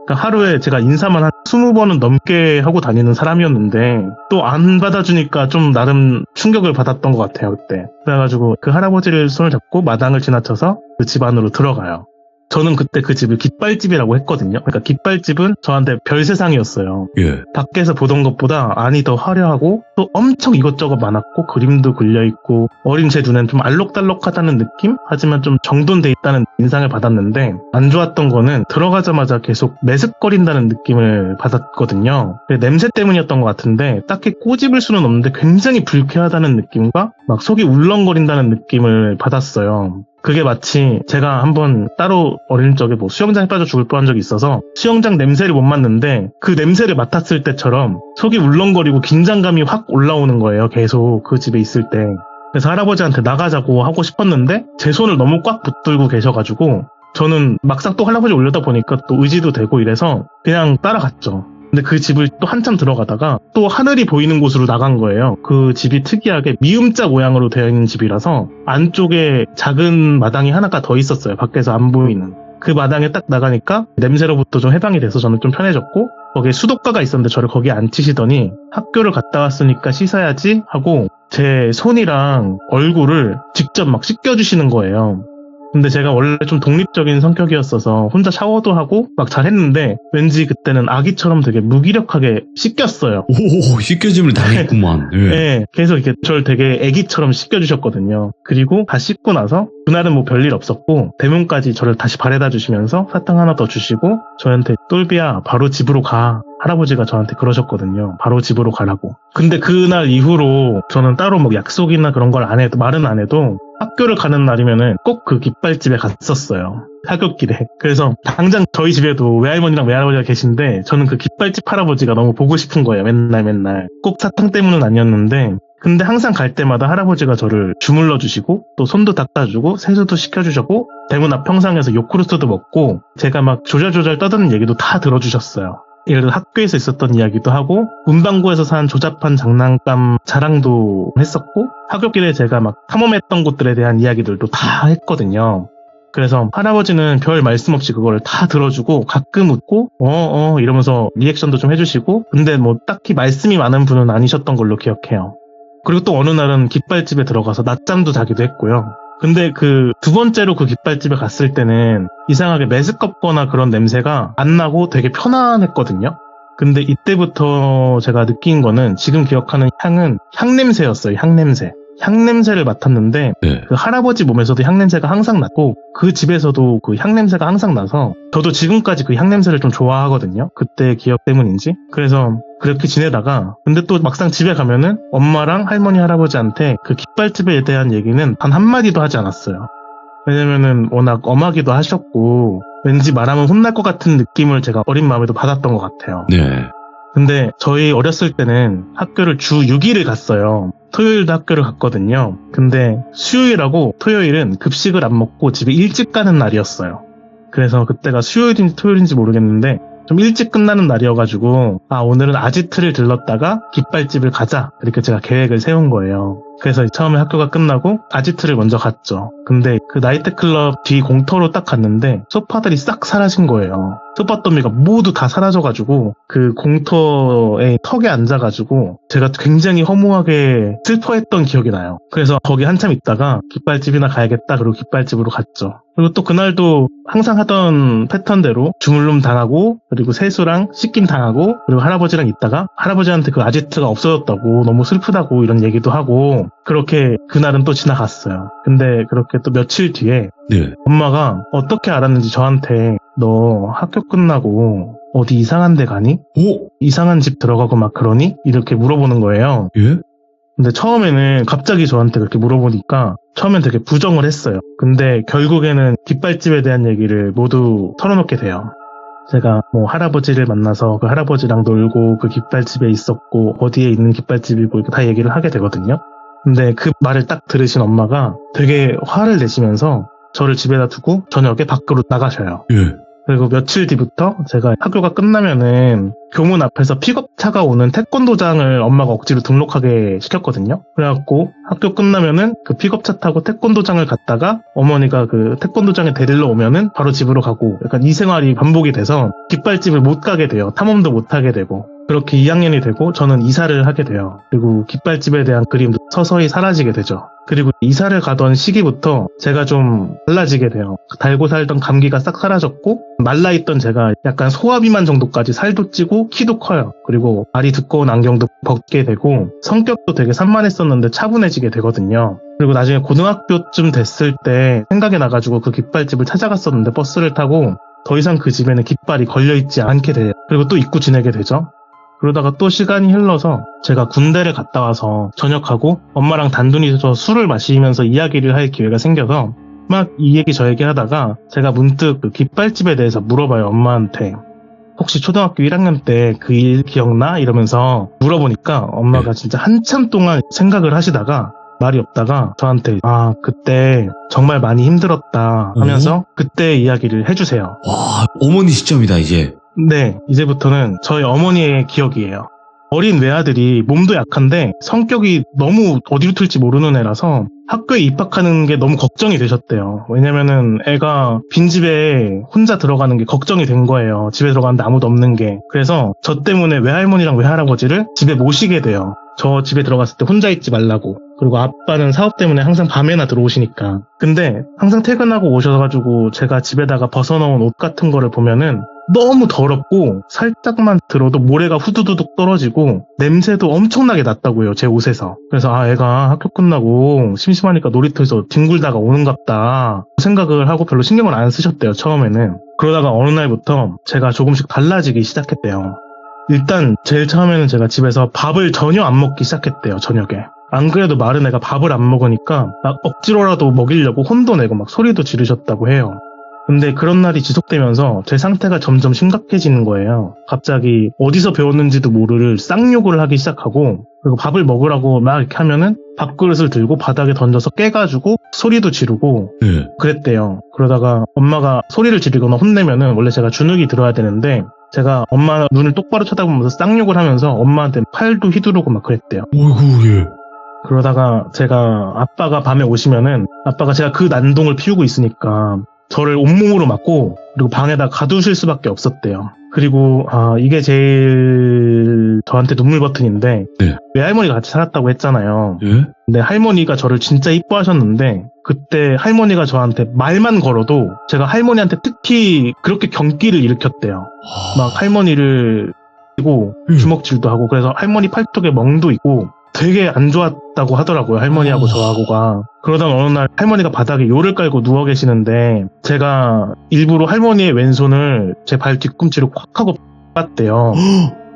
Speaker 3: 그러니까 하루에 제가 인사만 한 20번은 넘게 하고 다니는 사람이었는데 또 안 받아주니까 좀 나름 충격을 받았던 것 같아요, 그때. 그래가지고 그 할아버지를 손을 잡고 마당을 지나쳐서 그 집 안으로 들어가요. 저는 그때 그 집을 깃발집이라고 했거든요. 그러니까 깃발집은 저한테 별세상이었어요.
Speaker 1: 예.
Speaker 3: 밖에서 보던 것보다 안이 더 화려하고 또 엄청 이것저것 많았고 그림도 그려있고 어린 제 눈엔 좀 알록달록하다는 느낌? 하지만 좀 정돈돼 있다는 인상을 받았는데 안 좋았던 거는 들어가자마자 계속 메슥거린다는 느낌을 받았거든요. 냄새 때문이었던 것 같은데 딱히 꼬집을 수는 없는데 굉장히 불쾌하다는 느낌과 막 속이 울렁거린다는 느낌을 받았어요. 그게 마치 제가 한번 따로 어린 적에 수영장에 빠져 죽을 뻔한 적이 있어서 수영장 냄새를 못 맡는데 그 냄새를 맡았을 때처럼 속이 울렁거리고 긴장감이 확 올라오는 거예요. 계속 그 집에 있을 때. 그래서 할아버지한테 나가자고 하고 싶었는데 제 손을 너무 꽉 붙들고 계셔가지고 저는 막상 또 할아버지 올려다 보니까 또 의지도 되고 이래서 그냥 따라갔죠. 근데 그 집을 또 한참 들어가다가 또 하늘이 보이는 곳으로 나간 거예요. 그 집이 특이하게 미음자 모양으로 되어 있는 집이라서 안쪽에 작은 마당이 하나가 더 있었어요. 밖에서 안 보이는. 그 마당에 딱 나가니까 냄새로부터 좀 해방이 돼서 저는 좀 편해졌고 거기에 수도가가 있었는데 저를 거기에 앉히시더니 학교를 갔다 왔으니까 씻어야지 하고 제 손이랑 얼굴을 직접 막 씻겨주시는 거예요. 근데 제가 원래 좀 독립적인 성격이었어서 혼자 샤워도 하고 막 잘했는데 왠지 그때는 아기처럼 되게 무기력하게 씻겼어요.
Speaker 1: 오, 씻겨짐을 당했구만. 예.
Speaker 3: 네, 계속 이렇게 저를 되게 아기처럼 씻겨주셨거든요. 그리고 다 씻고 나서 그날은 뭐 별일 없었고 대문까지 저를 다시 바래다 주시면서 사탕 하나 더 주시고 저한테 똘비야 바로 집으로 가. 할아버지가 저한테 그러셨거든요. 바로 집으로 가라고. 근데 그날 이후로 저는 따로 뭐 약속이나 그런 걸 안 해도 말은 안 해도 학교를 가는 날이면은 꼭 그 깃발집에 갔었어요. 하굣길에. 그래서 당장 저희 집에도 외할머니랑 외할아버지가 계신데 저는 그 깃발집 할아버지가 너무 보고 싶은 거예요. 맨날. 꼭 사탕 때문은 아니었는데 근데 항상 갈 때마다 할아버지가 저를 주물러 주시고 또 손도 닦아주고 세수도 시켜주셨고 대문 앞 평상에서 요구르트도 먹고 제가 막 조잘조잘 떠드는 얘기도 다 들어주셨어요. 예를 들어 학교에서 있었던 이야기도 하고 문방구에서 산 조잡한 장난감 자랑도 했었고 하굣길에 제가 막 탐험했던 곳들에 대한 이야기들도 다 했거든요. 그래서 할아버지는 별 말씀 없이 그걸 다 들어주고 가끔 웃고 이러면서 리액션도 좀 해주시고 근데 뭐 딱히 말씀이 많은 분은 아니셨던 걸로 기억해요. 그리고 또 어느 날은 깃발집에 들어가서 낮잠도 자기도 했고요. 근데 그 두 번째로 그 깃발집에 갔을 때는 이상하게 메스껍거나 그런 냄새가 안 나고 되게 편안했거든요. 근데 이때부터 제가 느낀 거는 지금 기억하는 향은 향냄새였어요. 향냄새를 맡았는데
Speaker 1: 네.
Speaker 3: 그 할아버지 몸에서도 향냄새가 항상 났고 그 집에서도 그 향냄새가 항상 나서 저도 지금까지 그 향냄새를 좀 좋아하거든요. 그때 기억 때문인지. 그래서 그렇게 지내다가 근데 또 막상 집에 가면은 엄마랑 할머니 할아버지한테 그 깃발집에 대한 얘기는 단 한마디도 하지 않았어요. 왜냐면은 워낙 엄하기도 하셨고 왠지 말하면 혼날 것 같은 느낌을 제가 어린 마음에도 받았던 것 같아요.
Speaker 1: 네.
Speaker 3: 근데 저희 어렸을 때는 학교를 주 6일을 갔어요. 토요일도 학교를 갔거든요. 근데 수요일하고 토요일은 급식을 안 먹고 집에 일찍 가는 날이었어요. 그래서 그때가 수요일인지 토요일인지 모르겠는데 좀 일찍 끝나는 날이어가지고 오늘은 아지트를 들렀다가 깃발집을 가자 이렇게 제가 계획을 세운 거예요. 그래서 처음에 학교가 끝나고 아지트를 먼저 갔죠. 근데 그 나이트클럽 뒤 공터로 딱 갔는데 소파들이 싹 사라진 거예요. 소파 더미가 모두 다 사라져가지고 그 공터의 턱에 앉아가지고 제가 굉장히 허무하게 슬퍼했던 기억이 나요. 그래서 거기 한참 있다가 깃발집이나 가야겠다 그리고 깃발집으로 갔죠. 그리고 또 그날도 항상 하던 패턴대로 주물름 당하고 그리고 세수랑 씻김 당하고 그리고 할아버지랑 있다가 할아버지한테 그 아지트가 없어졌다고 너무 슬프다고 이런 얘기도 하고 그렇게 그날은 또 지나갔어요. 근데 그렇게 또 며칠 뒤에
Speaker 1: 네.
Speaker 3: 엄마가 어떻게 알았는지 저한테 너 학교 끝나고 어디 이상한 데 가니?
Speaker 1: 오?
Speaker 3: 이상한 집 들어가고 막 그러니? 이렇게 물어보는 거예요.
Speaker 1: 예?
Speaker 3: 근데 처음에는 갑자기 저한테 그렇게 물어보니까 처음엔 되게 부정을 했어요. 근데 결국에는 깃발집에 대한 얘기를 모두 털어놓게 돼요. 제가 뭐 할아버지를 만나서 그 할아버지랑 놀고 그 깃발집에 있었고 어디에 있는 깃발집이고 이렇게 다 얘기를 하게 되거든요. 근데 그 말을 딱 들으신 엄마가 되게 화를 내시면서 저를 집에다 두고 저녁에 밖으로 나가셔요.
Speaker 1: 예.
Speaker 3: 그리고 며칠 뒤부터 제가 학교가 끝나면은 교문 앞에서 픽업차가 오는 태권도장을 엄마가 억지로 등록하게 시켰거든요. 그래갖고 학교 끝나면은 그 픽업차 타고 태권도장을 갔다가 어머니가 그 태권도장에 데리러 오면은 바로 집으로 가고 약간 이 생활이 반복이 돼서 깃발집을 못 가게 돼요. 탐험도 못 하게 되고. 그렇게 2학년이 되고 저는 이사를 하게 돼요. 그리고 깃발집에 대한 그림도 서서히 사라지게 되죠. 그리고 이사를 가던 시기부터 제가 좀 달라지게 돼요. 달고 살던 감기가 싹 사라졌고 말라있던 제가 약간 소화비만 정도까지 살도 찌고 키도 커요. 그리고 말이 두꺼운 안경도 벗게 되고 성격도 되게 산만했었는데 차분해지게 되거든요. 그리고 나중에 고등학교쯤 됐을 때 생각이 나가지고 그 깃발집을 찾아갔었는데 버스를 타고 더 이상 그 집에는 깃발이 걸려있지 않게 돼요. 그리고 또 잊고 지내게 되죠. 그러다가 또 시간이 흘러서 제가 군대를 갔다 와서 전역하고 엄마랑 단둘이서 술을 마시면서 이야기를 할 기회가 생겨서 막 이 얘기 저 얘기 하다가 제가 문득 그 깃발집에 대해서 물어봐요, 엄마한테. 혹시 초등학교 1학년 때 그 일 기억나? 이러면서 물어보니까 엄마가 진짜 한참 동안 생각을 하시다가 말이 없다가 저한테 그때 정말 많이 힘들었다 하면서 그때 이야기를 해주세요.
Speaker 1: 와, 어머니 시점이다, 이제.
Speaker 3: 네, 이제부터는 저희 어머니의 기억이에요. 어린 외아들이 몸도 약한데 성격이 너무 어디로 튈지 모르는 애라서 학교에 입학하는 게 너무 걱정이 되셨대요. 왜냐면은 애가 빈집에 혼자 들어가는 게 걱정이 된 거예요. 집에 들어가는데 아무도 없는 게. 그래서 저 때문에 외할머니랑 외할아버지를 집에 모시게 돼요. 저 집에 들어갔을 때 혼자 있지 말라고. 그리고 아빠는 사업 때문에 항상 밤에나 들어오시니까. 근데 항상 퇴근하고 오셔가지고 제가 집에다가 벗어놓은 옷 같은 거를 보면은 너무 더럽고 살짝만 들어도 모래가 후두두둑 떨어지고 냄새도 엄청나게 났다고요, 제 옷에서. 그래서 애가 학교 끝나고 심심하니까 놀이터에서 뒹굴다가 오는갑다 생각을 하고 별로 신경을 안 쓰셨대요, 처음에는. 그러다가 어느 날부터 제가 조금씩 달라지기 시작했대요. 일단 제일 처음에는 제가 집에서 밥을 전혀 안 먹기 시작했대요, 저녁에. 안 그래도 마른 애가 밥을 안 먹으니까 막 억지로라도 먹이려고 혼도 내고 막 소리도 지르셨다고 해요. 근데 그런 날이 지속되면서 제 상태가 점점 심각해지는 거예요. 갑자기 어디서 배웠는지도 모를 쌍욕을 하기 시작하고 그리고 밥을 먹으라고 막 이렇게 하면은 밥그릇을 들고 바닥에 던져서 깨가지고 소리도 지르고
Speaker 1: 네.
Speaker 3: 그랬대요. 그러다가 엄마가 소리를 지르거나 혼내면은 원래 제가 주눅이 들어야 되는데 제가 엄마 눈을 똑바로 쳐다보면서 쌍욕을 하면서 엄마한테 팔도 휘두르고 막 그랬대요.
Speaker 1: 어이구, 예.
Speaker 3: 그러다가 제가 아빠가 밤에 오시면은 아빠가 제가 그 난동을 피우고 있으니까 저를 온몸으로 맞고 그리고 방에다 가두실 수밖에 없었대요. 그리고 이게 제일 저한테 눈물 버튼인데
Speaker 1: 네.
Speaker 3: 외할머니가 같이 살았다고 했잖아요.
Speaker 1: 예?
Speaker 3: 근데 할머니가 저를 진짜 이뻐하셨는데 그때 할머니가 저한테 말만 걸어도 제가 할머니한테 특히 그렇게 경기를 일으켰대요. 막 할머니를 고 주먹질도 하고 그래서 할머니 팔뚝에 멍도 있고 되게 안 좋았다고 하더라고요. 할머니하고 저하고가. 그러던 어느 날 할머니가 바닥에 요를 깔고 누워 계시는데 제가 일부러 할머니의 왼손을 제 발 뒤꿈치로 콱 하고 빴대요.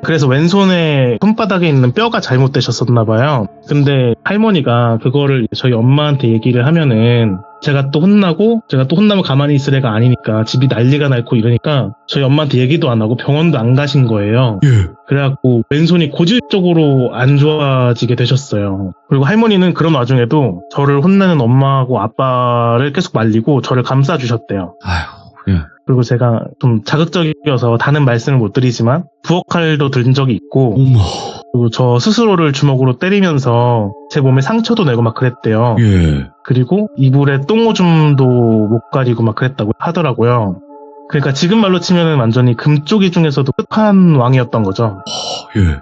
Speaker 3: 그래서 왼손에 손바닥에 있는 뼈가 잘못되셨었나 봐요. 근데 할머니가 그거를 저희 엄마한테 얘기를 하면은 제가 또 혼나고 제가 또 혼나면 가만히 있을 애가 아니니까 집이 난리가 날고 이러니까 저희 엄마한테 얘기도 안 하고 병원도 안 가신 거예요.
Speaker 1: 예.
Speaker 3: 그래갖고 왼손이 고질적으로 안 좋아지게 되셨어요. 그리고 할머니는 그런 와중에도 저를 혼내는 엄마하고 아빠를 계속 말리고 저를 감싸주셨대요.
Speaker 1: 아휴. 예.
Speaker 3: 그리고 제가 좀 자극적이어서 다는 말씀을 못 드리지만 부엌칼도 든 적이 있고
Speaker 1: 어머.
Speaker 3: 그리고 저 스스로를 주먹으로 때리면서 제 몸에 상처도 내고 막 그랬대요.
Speaker 1: 예.
Speaker 3: 그리고 이불에 똥오줌도 못 가리고 막 그랬다고 하더라고요. 그러니까 지금 말로 치면은 완전히 금쪽이 중에서도 끝판왕이었던 거죠.
Speaker 1: 예.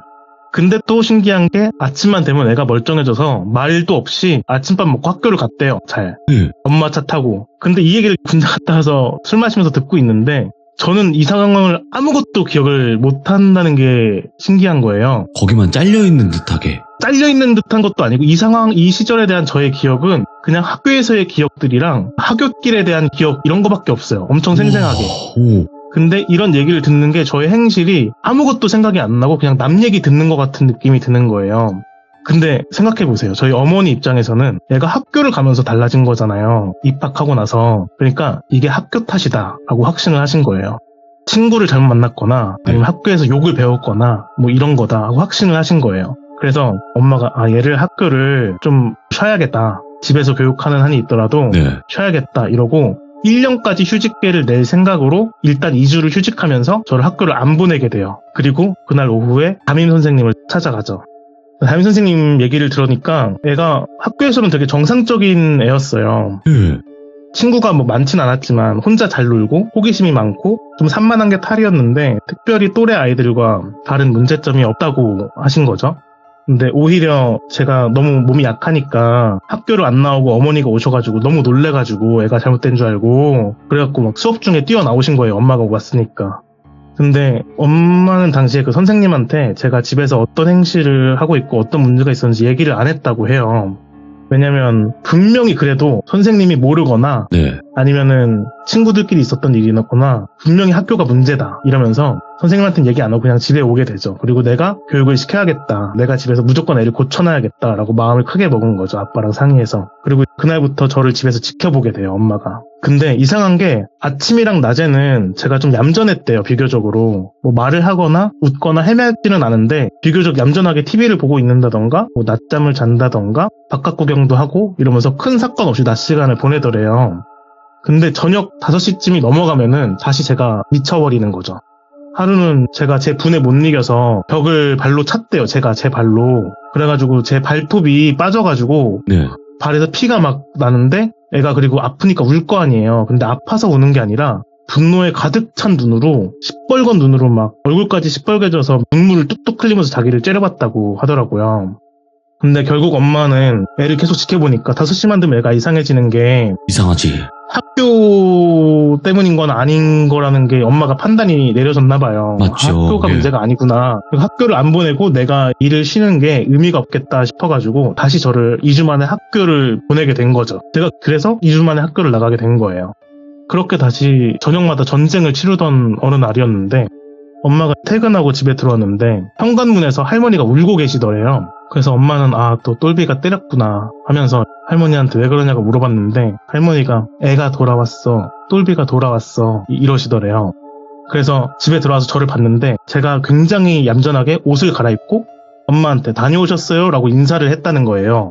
Speaker 3: 근데 또 신기한 게 아침만 되면 애가 멀쩡해져서 말도 없이 아침밥 먹고 학교를 갔대요. 잘.
Speaker 1: 예.
Speaker 3: 엄마 차 타고. 근데 이 얘기를 군대 갔다 와서 술 마시면서 듣고 있는데 저는 이 상황을 아무것도 기억을 못 한다는 게 신기한 거예요.
Speaker 1: 거기만 잘려있는 듯하게.
Speaker 3: 잘려있는 듯한 것도 아니고 이 상황, 이 시절에 대한 저의 기억은 그냥 학교에서의 기억들이랑 학교길에 대한 기억 이런 거밖에 없어요. 엄청 생생하게.
Speaker 1: 오.
Speaker 3: 근데 이런 얘기를 듣는 게 저의 행실이 아무것도 생각이 안 나고 그냥 남 얘기 듣는 것 같은 느낌이 드는 거예요. 근데 생각해보세요. 저희 어머니 입장에서는 애가 학교를 가면서 달라진 거잖아요. 입학하고 나서. 그러니까 이게 학교 탓이다 라고 확신을 하신 거예요. 친구를 잘못 만났거나 아니면 학교에서 욕을 배웠거나 뭐 이런 거다 하고 확신을 하신 거예요. 그래서 엄마가 얘를 학교를 좀 쉬어야겠다. 집에서 교육하는 한이 있더라도
Speaker 1: 네.
Speaker 3: 쉬어야겠다 이러고 1년까지 휴직계를 낼 생각으로 일단 2주를 휴직하면서 저를 학교를 안 보내게 돼요. 그리고 그날 오후에 담임 선생님을 찾아가죠. 담임 선생님 얘기를 들으니까 애가 학교에서는 되게 정상적인 애였어요.
Speaker 1: 예.
Speaker 3: 친구가 뭐 많진 않았지만 혼자 잘 놀고 호기심이 많고 좀 산만한 게 탈이었는데 특별히 또래 아이들과 다른 문제점이 없다고 하신 거죠. 근데 오히려 제가 너무 몸이 약하니까 학교를 안 나오고 어머니가 오셔가지고 너무 놀래가지고 애가 잘못된 줄 알고 그래갖고 막 수업 중에 뛰어나오신 거예요. 엄마가 왔으니까. 근데 엄마는 당시에 그 선생님한테 제가 집에서 어떤 행실을 하고 있고 어떤 문제가 있었는지 얘기를 안 했다고 해요. 왜냐면 분명히 그래도 선생님이 모르거나
Speaker 1: 네.
Speaker 3: 아니면은 친구들끼리 있었던 일이거나 분명히 학교가 문제다 이러면서 선생님한테는 얘기 안 하고 그냥 집에 오게 되죠. 그리고 내가 교육을 시켜야겠다. 내가 집에서 무조건 애를 고쳐놔야겠다라고 마음을 크게 먹은 거죠. 아빠랑 상의해서. 그리고 그날부터 저를 집에서 지켜보게 돼요. 엄마가. 근데 이상한 게 아침이랑 낮에는 제가 좀 얌전했대요. 비교적으로. 뭐 말을 하거나 웃거나 헤매지는 않은데 비교적 얌전하게 TV를 보고 있는다던가 뭐 낮잠을 잔다던가 바깥 구경도 하고 이러면서 큰 사건 없이 낮 시간을 보내더래요. 근데 저녁 5시쯤이 넘어가면은 다시 제가 미쳐버리는 거죠. 하루는 제가 제 분에 못 이겨서 벽을 발로 찼대요. 제가 제 발로. 그래가지고 제 발톱이 빠져가지고
Speaker 1: 네.
Speaker 3: 발에서 피가 막 나는데 애가 그리고 아프니까 울 거 아니에요. 근데 아파서 우는 게 아니라 분노에 가득 찬 눈으로 시뻘건 눈으로 막 얼굴까지 시뻘개져서 눈물을 뚝뚝 흘리면서 자기를 째려봤다고 하더라고요. 근데 결국 엄마는 애를 계속 지켜보니까 5시만 되면 애가 이상해지는 게
Speaker 1: 이상하지.
Speaker 3: 학교 때문인 건 아닌 거라는 게 엄마가 판단이 내려졌나 봐요.
Speaker 1: 맞죠.
Speaker 3: 학교가
Speaker 1: 예.
Speaker 3: 문제가 아니구나. 학교를 안 보내고 내가 일을 쉬는 게 의미가 없겠다 싶어가지고 다시 저를 2주 만에 학교를 보내게 된 거죠. 제가 그래서 2주 만에 학교를 나가게 된 거예요. 그렇게 다시 저녁마다 전쟁을 치르던 어느 날이었는데 엄마가 퇴근하고 집에 들어왔는데 현관문에서 할머니가 울고 계시더래요. 그래서 엄마는 또 똘비가 때렸구나 하면서 할머니한테 왜 그러냐고 물어봤는데 할머니가 애가 돌아왔어. 똘비가 돌아왔어. 이러시더래요. 그래서 집에 들어와서 저를 봤는데 제가 굉장히 얌전하게 옷을 갈아입고 엄마한테 다녀오셨어요? 라고 인사를 했다는 거예요.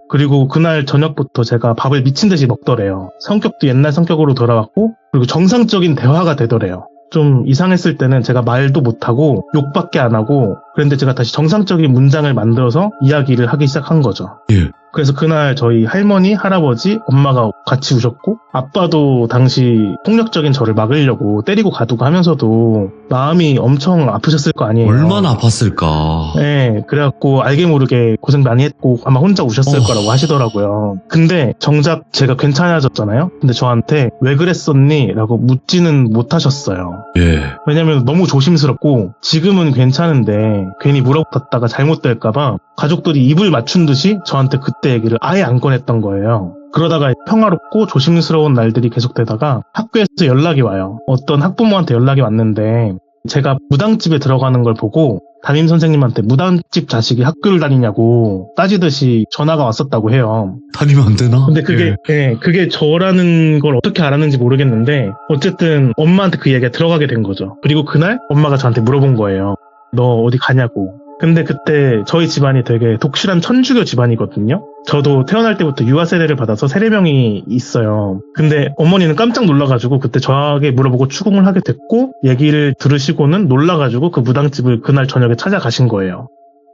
Speaker 3: 그리고 그날 저녁부터 제가 밥을 미친 듯이 먹더래요. 성격도 옛날 성격으로 돌아왔고 그리고 정상적인 대화가 되더래요. 좀 이상했을 때는 제가 말도 못하고 욕밖에 안 하고 그런데 제가 다시 정상적인 문장을 만들어서 이야기를 하기 시작한 거죠.
Speaker 1: 예.
Speaker 3: 그래서 그날 저희 할머니, 할아버지, 엄마가 같이 우셨고 아빠도 당시 폭력적인 저를 막으려고 때리고 가두고 하면서도 마음이 엄청 아프셨을 거 아니에요.
Speaker 1: 얼마나 아팠을까.
Speaker 3: 네, 그래갖고 알게 모르게 고생 많이 했고 아마 혼자 우셨을 거라고 하시더라고요. 근데 정작 제가 괜찮아졌잖아요. 근데 저한테 왜 그랬었니? 라고 묻지는 못하셨어요.
Speaker 1: 예.
Speaker 3: 왜냐면 너무 조심스럽고 지금은 괜찮은데 괜히 물어봤다가 잘못될까봐 가족들이 입을 맞춘 듯이 저한테 그때 얘기를 아예 안 꺼냈던 거예요. 그러다가 평화롭고 조심스러운 날들이 계속되다가 학교에서 연락이 와요. 어떤 학부모한테 연락이 왔는데 제가 무당집에 들어가는 걸 보고 담임 선생님한테 무당집 자식이 학교를 다니냐고 따지듯이 전화가 왔었다고 해요.
Speaker 1: 다니면 안 되나?
Speaker 3: 근데 그게 저라는 걸 어떻게 알았는지 모르겠는데 어쨌든 엄마한테 그 얘기가 들어가게 된 거죠. 그리고 그날 엄마가 저한테 물어본 거예요. 너 어디 가냐고. 근데 그때 저희 집안이 되게 독실한 천주교 집안이거든요. 저도 태어날 때부터 유아 세례를 받아서 세례명이 있어요. 근데 어머니는 깜짝 놀라가지고 그때 저에게 물어보고 추궁을 하게 됐고 얘기를 들으시고는 놀라가지고 그 무당집을 그날 저녁에 찾아가신 거예요.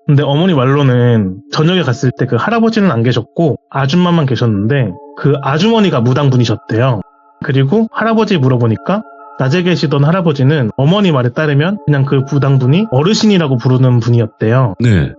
Speaker 3: 근데 어머니 말로는 저녁에 갔을 때 그 할아버지는 안 계셨고 아줌마만 계셨는데 그 아주머니가 무당분이셨대요. 그리고 할아버지 물어보니까 낮에 계시던 할아버지는 어머니 말에 따르면 그냥 그 무당분이 어르신이라고 부르는 분이었대요.
Speaker 1: 네.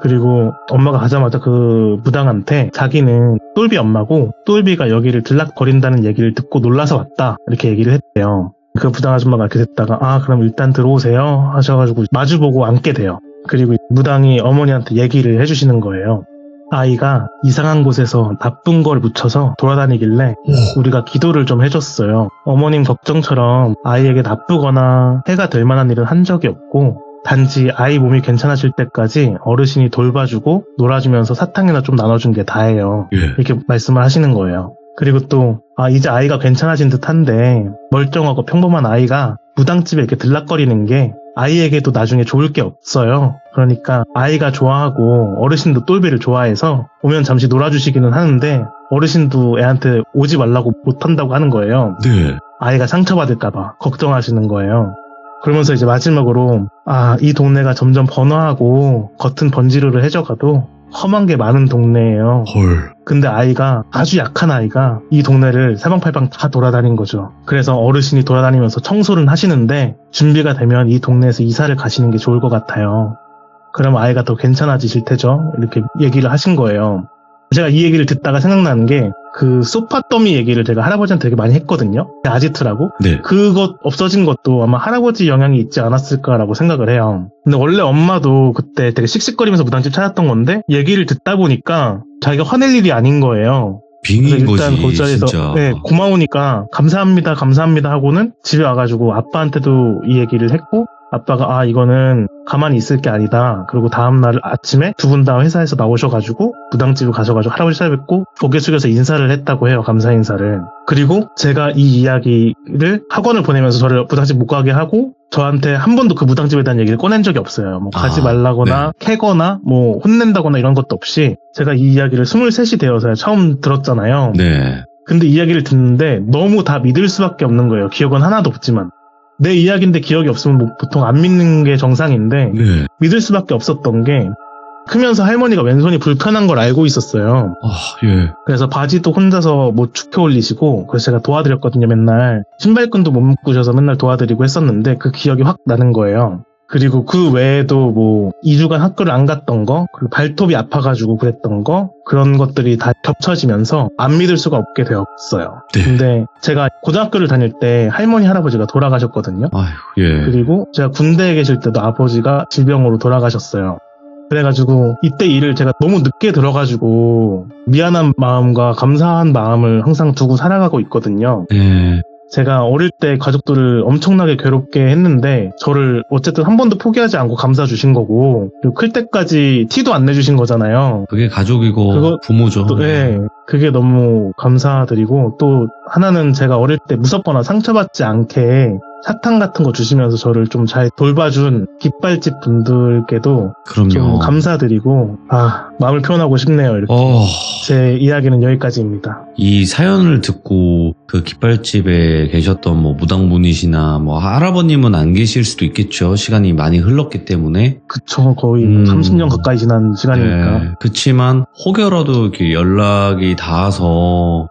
Speaker 3: 그리고 엄마가 가자마자 그 무당한테 자기는 똘비 엄마고 똘비가 여기를 들락거린다는 얘기를 듣고 놀라서 왔다 이렇게 얘기를 했대요. 그 무당 아줌마가 이렇게 됐다가 아 그럼 일단 들어오세요 하셔가지고 마주보고 앉게 돼요. 그리고 무당이 어머니한테 얘기를 해주시는 거예요. 아이가 이상한 곳에서 나쁜 걸 묻혀서 돌아다니길래 우리가 기도를 좀 해줬어요. 어머님 걱정처럼 아이에게 나쁘거나 해가 될 만한 일은 한 적이 없고 단지 아이 몸이 괜찮아질 때까지 어르신이 돌봐주고 놀아주면서 사탕이나 좀 나눠준 게 다예요.
Speaker 1: 예.
Speaker 3: 이렇게 말씀을 하시는 거예요. 그리고 또 이제 아이가 괜찮아진 듯한데 멀쩡하고 평범한 아이가 무당집에 이렇게 들락거리는 게 아이에게도 나중에 좋을 게 없어요. 그러니까 아이가 좋아하고 어르신도 똘비를 좋아해서 오면 잠시 놀아주시기는 하는데 어르신도 애한테 오지 말라고 못한다고 하는 거예요.
Speaker 1: 네.
Speaker 3: 아이가 상처받을까봐 걱정하시는 거예요. 그러면서 이제 마지막으로 이 동네가 점점 번화하고 겉은 번지르르해져가도 험한 게 많은 동네예요.
Speaker 1: 헐.
Speaker 3: 근데 아이가 아주 약한 아이가 이 동네를 사방팔방 다 돌아다닌 거죠. 그래서 어르신이 돌아다니면서 청소를 하시는데 준비가 되면 이 동네에서 이사를 가시는 게 좋을 것 같아요. 그럼 아이가 더 괜찮아지실 테죠. 이렇게 얘기를 하신 거예요. 제가 이 얘기를 듣다가 생각나는 게 그 소파 더미 얘기를 제가 할아버지한테 되게 많이 했거든요. 아지트라고.
Speaker 1: 네.
Speaker 3: 그것 없어진 것도 아마 할아버지 영향이 있지 않았을까라고 생각을 해요. 근데 원래 엄마도 그때 되게 씩씩거리면서 무당집 찾았던 건데 얘기를 듣다 보니까 자기가 화낼 일이 아닌 거예요.
Speaker 1: 빙인
Speaker 3: 그래서 일단
Speaker 1: 거지,
Speaker 3: 그 자리에서
Speaker 1: 진짜.
Speaker 3: 네, 고마우니까 감사합니다 하고는 집에 와가지고 아빠한테도 이 얘기를 했고 아빠가 이거는 가만히 있을 게 아니다. 그리고 다음날 아침에 두 분 다 회사에서 나오셔가지고 무당집을 가셔가지고 할아버지 찾아뵙고 고개 숙여서 인사를 했다고 해요. 감사 인사를. 그리고 제가 이 이야기를 학원을 보내면서 저를 무당집 못 가게 하고 저한테 한 번도 그 무당집에 대한 얘기를 꺼낸 적이 없어요. 뭐 가지 말라거나 캐거나 뭐 혼낸다거나 이런 것도 없이 제가 이 이야기를 23이 되어서 처음 들었잖아요.
Speaker 1: 네.
Speaker 3: 근데 이야기를 듣는데 너무 다 믿을 수밖에 없는 거예요. 기억은 하나도 없지만. 내 이야기인데 기억이 없으면 뭐 보통 안 믿는 게 정상인데
Speaker 1: 네.
Speaker 3: 믿을 수밖에 없었던 게 크면서 할머니가 왼손이 불편한 걸 알고 있었어요.
Speaker 1: 예.
Speaker 3: 그래서 바지도 혼자서 뭐 축혀 올리시고 그래서 제가 도와드렸거든요. 맨날 신발끈도 못 묶으셔서 맨날 도와드리고 했었는데 그 기억이 확 나는 거예요. 그리고 그 외에도 뭐 2주간 학교를 안 갔던 거, 그리고 발톱이 아파가지고 그랬던 거, 그런 것들이 다 겹쳐지면서 안 믿을 수가 없게 되었어요.
Speaker 1: 네.
Speaker 3: 근데 제가 고등학교를 다닐 때 할머니 할아버지가 돌아가셨거든요.
Speaker 1: 아휴, 예.
Speaker 3: 그리고 제가 군대에 계실 때도 아버지가 질병으로 돌아가셨어요. 그래가지고 이때 일을 제가 너무 늦게 들어가지고 미안한 마음과 감사한 마음을 항상 두고 살아가고 있거든요.
Speaker 1: 예.
Speaker 3: 제가 어릴 때 가족들을 엄청나게 괴롭게 했는데 저를 어쨌든 한 번도 포기하지 않고 감싸 주신 거고 그리고 클 때까지 티도 안 내주신 거잖아요.
Speaker 1: 그게 가족이고
Speaker 3: 그거-
Speaker 1: 부모죠.
Speaker 3: 네, 그게 너무 감사드리고 또 하나는 제가 어릴 때 무섭거나 상처받지 않게 사탕 같은 거 주시면서 저를 좀 잘 돌봐준 깃발집 분들께도
Speaker 1: 그럼요.
Speaker 3: 좀 감사드리고 마음을 표현하고 싶네요. 이렇게. 제 이야기는 여기까지입니다.
Speaker 1: 이 사연을 듣고 그 깃발집에 계셨던 뭐 무당분이시나 뭐 할아버님은 안 계실 수도 있겠죠. 시간이 많이 흘렀기 때문에.
Speaker 3: 그쵸, 거의 30년 가까이 지난 시간이니까.
Speaker 1: 네. 그치만 혹여라도 이렇게 연락이 닿아서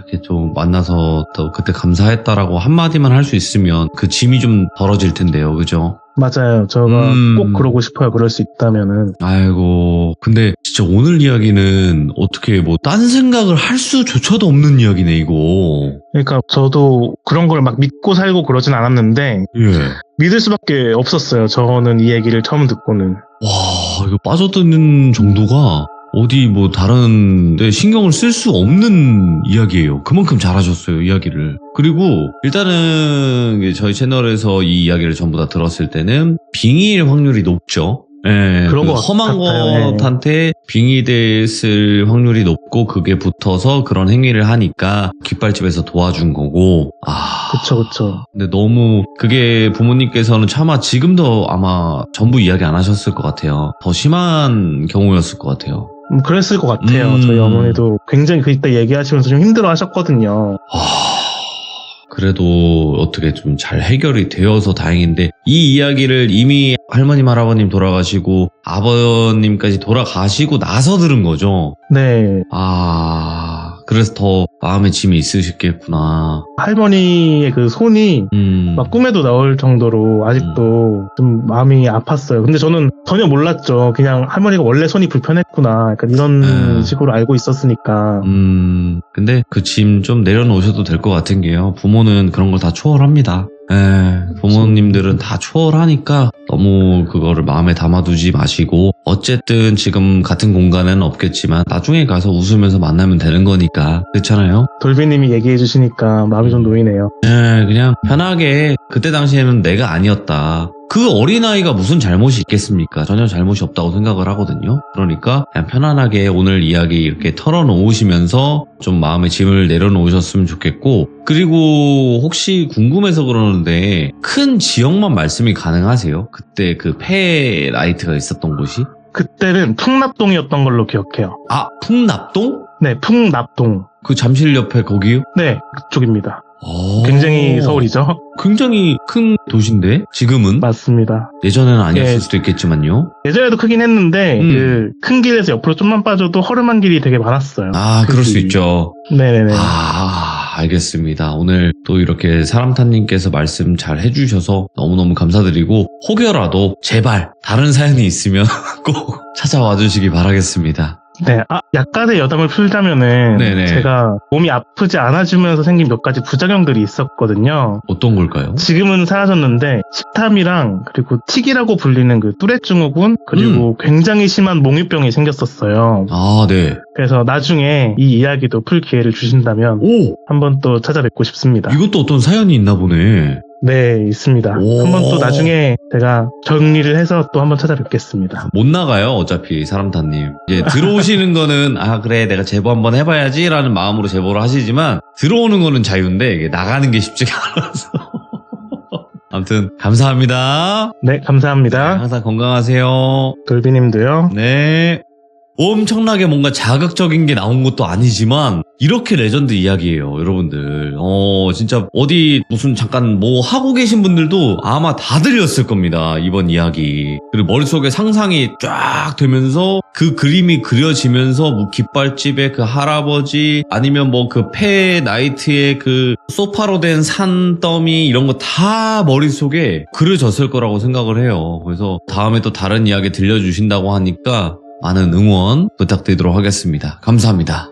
Speaker 1: 이렇게 좀 만나서 또 그때 감사했다라고 한마디만 할 수 있으면 그 짐이 좀 덜어질 텐데요. 그죠?
Speaker 3: 맞아요. 제가 꼭 그러고 싶어요. 그럴 수 있다면은.
Speaker 1: 아이고, 근데 진짜 오늘 이야기는 어떻게 뭐 딴 생각을 할 수조차도 없는 이야기네, 이거.
Speaker 3: 그러니까 저도 그런 걸 막 믿고 살고 그러진 않았는데
Speaker 1: 예.
Speaker 3: 믿을 수밖에 없었어요. 저는 이 얘기를 처음 듣고는.
Speaker 1: 와, 이거 빠져드는 정도가 어디 뭐 다른 데 신경을 쓸 수 없는 이야기예요. 그만큼 잘하셨어요, 이야기를. 그리고 일단은 저희 채널에서 이 이야기를 전부 다 들었을 때는 빙의일 확률이 높죠. 예,
Speaker 3: 그런 것
Speaker 1: 험한
Speaker 3: 같아요.
Speaker 1: 것한테 빙의됐을 확률이 높고 그게 붙어서 그런 행위를 하니까 깃발집에서 도와준 거고.
Speaker 3: 그쵸.
Speaker 1: 근데 너무 그게 부모님께서는 차마 지금도 아마 전부 이야기 안 하셨을 것 같아요. 더 심한 경우였을 것 같아요.
Speaker 3: 그랬을 것 같아요. 저희 어머니도 굉장히 그때 얘기하시면서 좀 힘들어 하셨거든요.
Speaker 1: 그래도 어떻게 좀 잘 해결이 되어서 다행인데, 이 이야기를 이미 할머님, 할아버님 돌아가시고 아버님까지 돌아가시고 나서 들은 거죠?
Speaker 3: 네.
Speaker 1: 그래서 더 마음에 짐이 있으셨겠구나.
Speaker 3: 할머니의 그 손이 막 꿈에도 나올 정도로 아직도 좀 마음이 아팠어요. 근데 저는 전혀 몰랐죠. 그냥 할머니가 원래 손이 불편했구나. 약간 이런 식으로 알고 있었으니까.
Speaker 1: 근데 그 짐 좀 내려놓으셔도 될 것 같은 게요. 부모는 그런 걸 다 초월합니다. 부모님들은 다 초월하니까 너무 그거를 마음에 담아두지 마시고, 어쨌든 지금 같은 공간에는 없겠지만 나중에 가서 웃으면서 만나면 되는 거니까. 그렇잖아요?
Speaker 3: 돌비님이 얘기해 주시니까 마음이 좀 놓이네요.
Speaker 1: 그냥 편하게, 그때 당시에는 내가 아니었다. 그 어린아이가 무슨 잘못이 있겠습니까? 전혀 잘못이 없다고 생각을 하거든요. 그러니까 그냥 편안하게 오늘 이야기 이렇게 털어놓으시면서 좀 마음의 짐을 내려놓으셨으면 좋겠고, 그리고 혹시 궁금해서 그러는데 큰 지역만 말씀이 가능하세요? 그때 그 폐 라이트가 있었던 곳이?
Speaker 3: 그때는 풍납동이었던 걸로 기억해요.
Speaker 1: 풍납동?
Speaker 3: 네, 풍납동.
Speaker 1: 그 잠실 옆에 거기요?
Speaker 3: 네, 그쪽입니다. 굉장히 서울이죠?
Speaker 1: 굉장히 큰 도시인데 지금은?
Speaker 3: 맞습니다.
Speaker 1: 예전에는 아니었을 수도 있겠지만요.
Speaker 3: 예전에도 크긴 했는데 그 큰 길에서 옆으로 좀만 빠져도 허름한 길이 되게 많았어요.
Speaker 1: 그럴 수 있죠.
Speaker 3: 네네네.
Speaker 1: 알겠습니다. 오늘 또 이렇게 사람타님께서 말씀 잘 해주셔서 너무너무 감사드리고, 혹여라도 제발 다른 사연이 있으면 꼭 찾아와 주시기 바라겠습니다.
Speaker 3: 네, 약간의 여담을 풀자면은
Speaker 1: 네네.
Speaker 3: 제가 몸이 아프지 않아지면서 생긴 몇 가지 부작용들이 있었거든요.
Speaker 1: 어떤 걸까요?
Speaker 3: 지금은 사라졌는데 식탐이랑 그리고 틱이라고 불리는 그 뚜렛 증후군, 그리고 굉장히 심한 몽유병이 생겼었어요.
Speaker 1: 네.
Speaker 3: 그래서 나중에 이 이야기도 풀 기회를 주신다면 한번 또 찾아뵙고 싶습니다.
Speaker 1: 이것도 어떤 사연이 있나 보네.
Speaker 3: 네, 있습니다. 한번 또 나중에 제가 정리를 해서 또 한번 찾아뵙겠습니다.
Speaker 1: 못 나가요, 어차피 사람타님. 이제 들어오시는 거는 그래 내가 제보 한번 해봐야지 라는 마음으로 제보를 하시지만, 들어오는 거는 자유인데 이게 나가는 게 쉽지가 않아서. 아무튼 감사합니다.
Speaker 3: 네, 감사합니다.
Speaker 1: 항상 건강하세요.
Speaker 3: 돌비님도요.
Speaker 1: 네. 엄청나게 뭔가 자극적인 게 나온 것도 아니지만 이렇게 레전드 이야기예요, 여러분들. 진짜 어디 무슨 잠깐 뭐 하고 계신 분들도 아마 다 들렸을 겁니다, 이번 이야기. 그리고 머릿속에 상상이 쫙 되면서 그 그림이 그려지면서 뭐 깃발집의 그 할아버지, 아니면 뭐 그 폐 나이트의 그 소파로 된 산더미, 이런 거 다 머릿속에 그려졌을 거라고 생각을 해요. 그래서 다음에 또 다른 이야기 들려주신다고 하니까 많은 응원 부탁드리도록 하겠습니다. 감사합니다.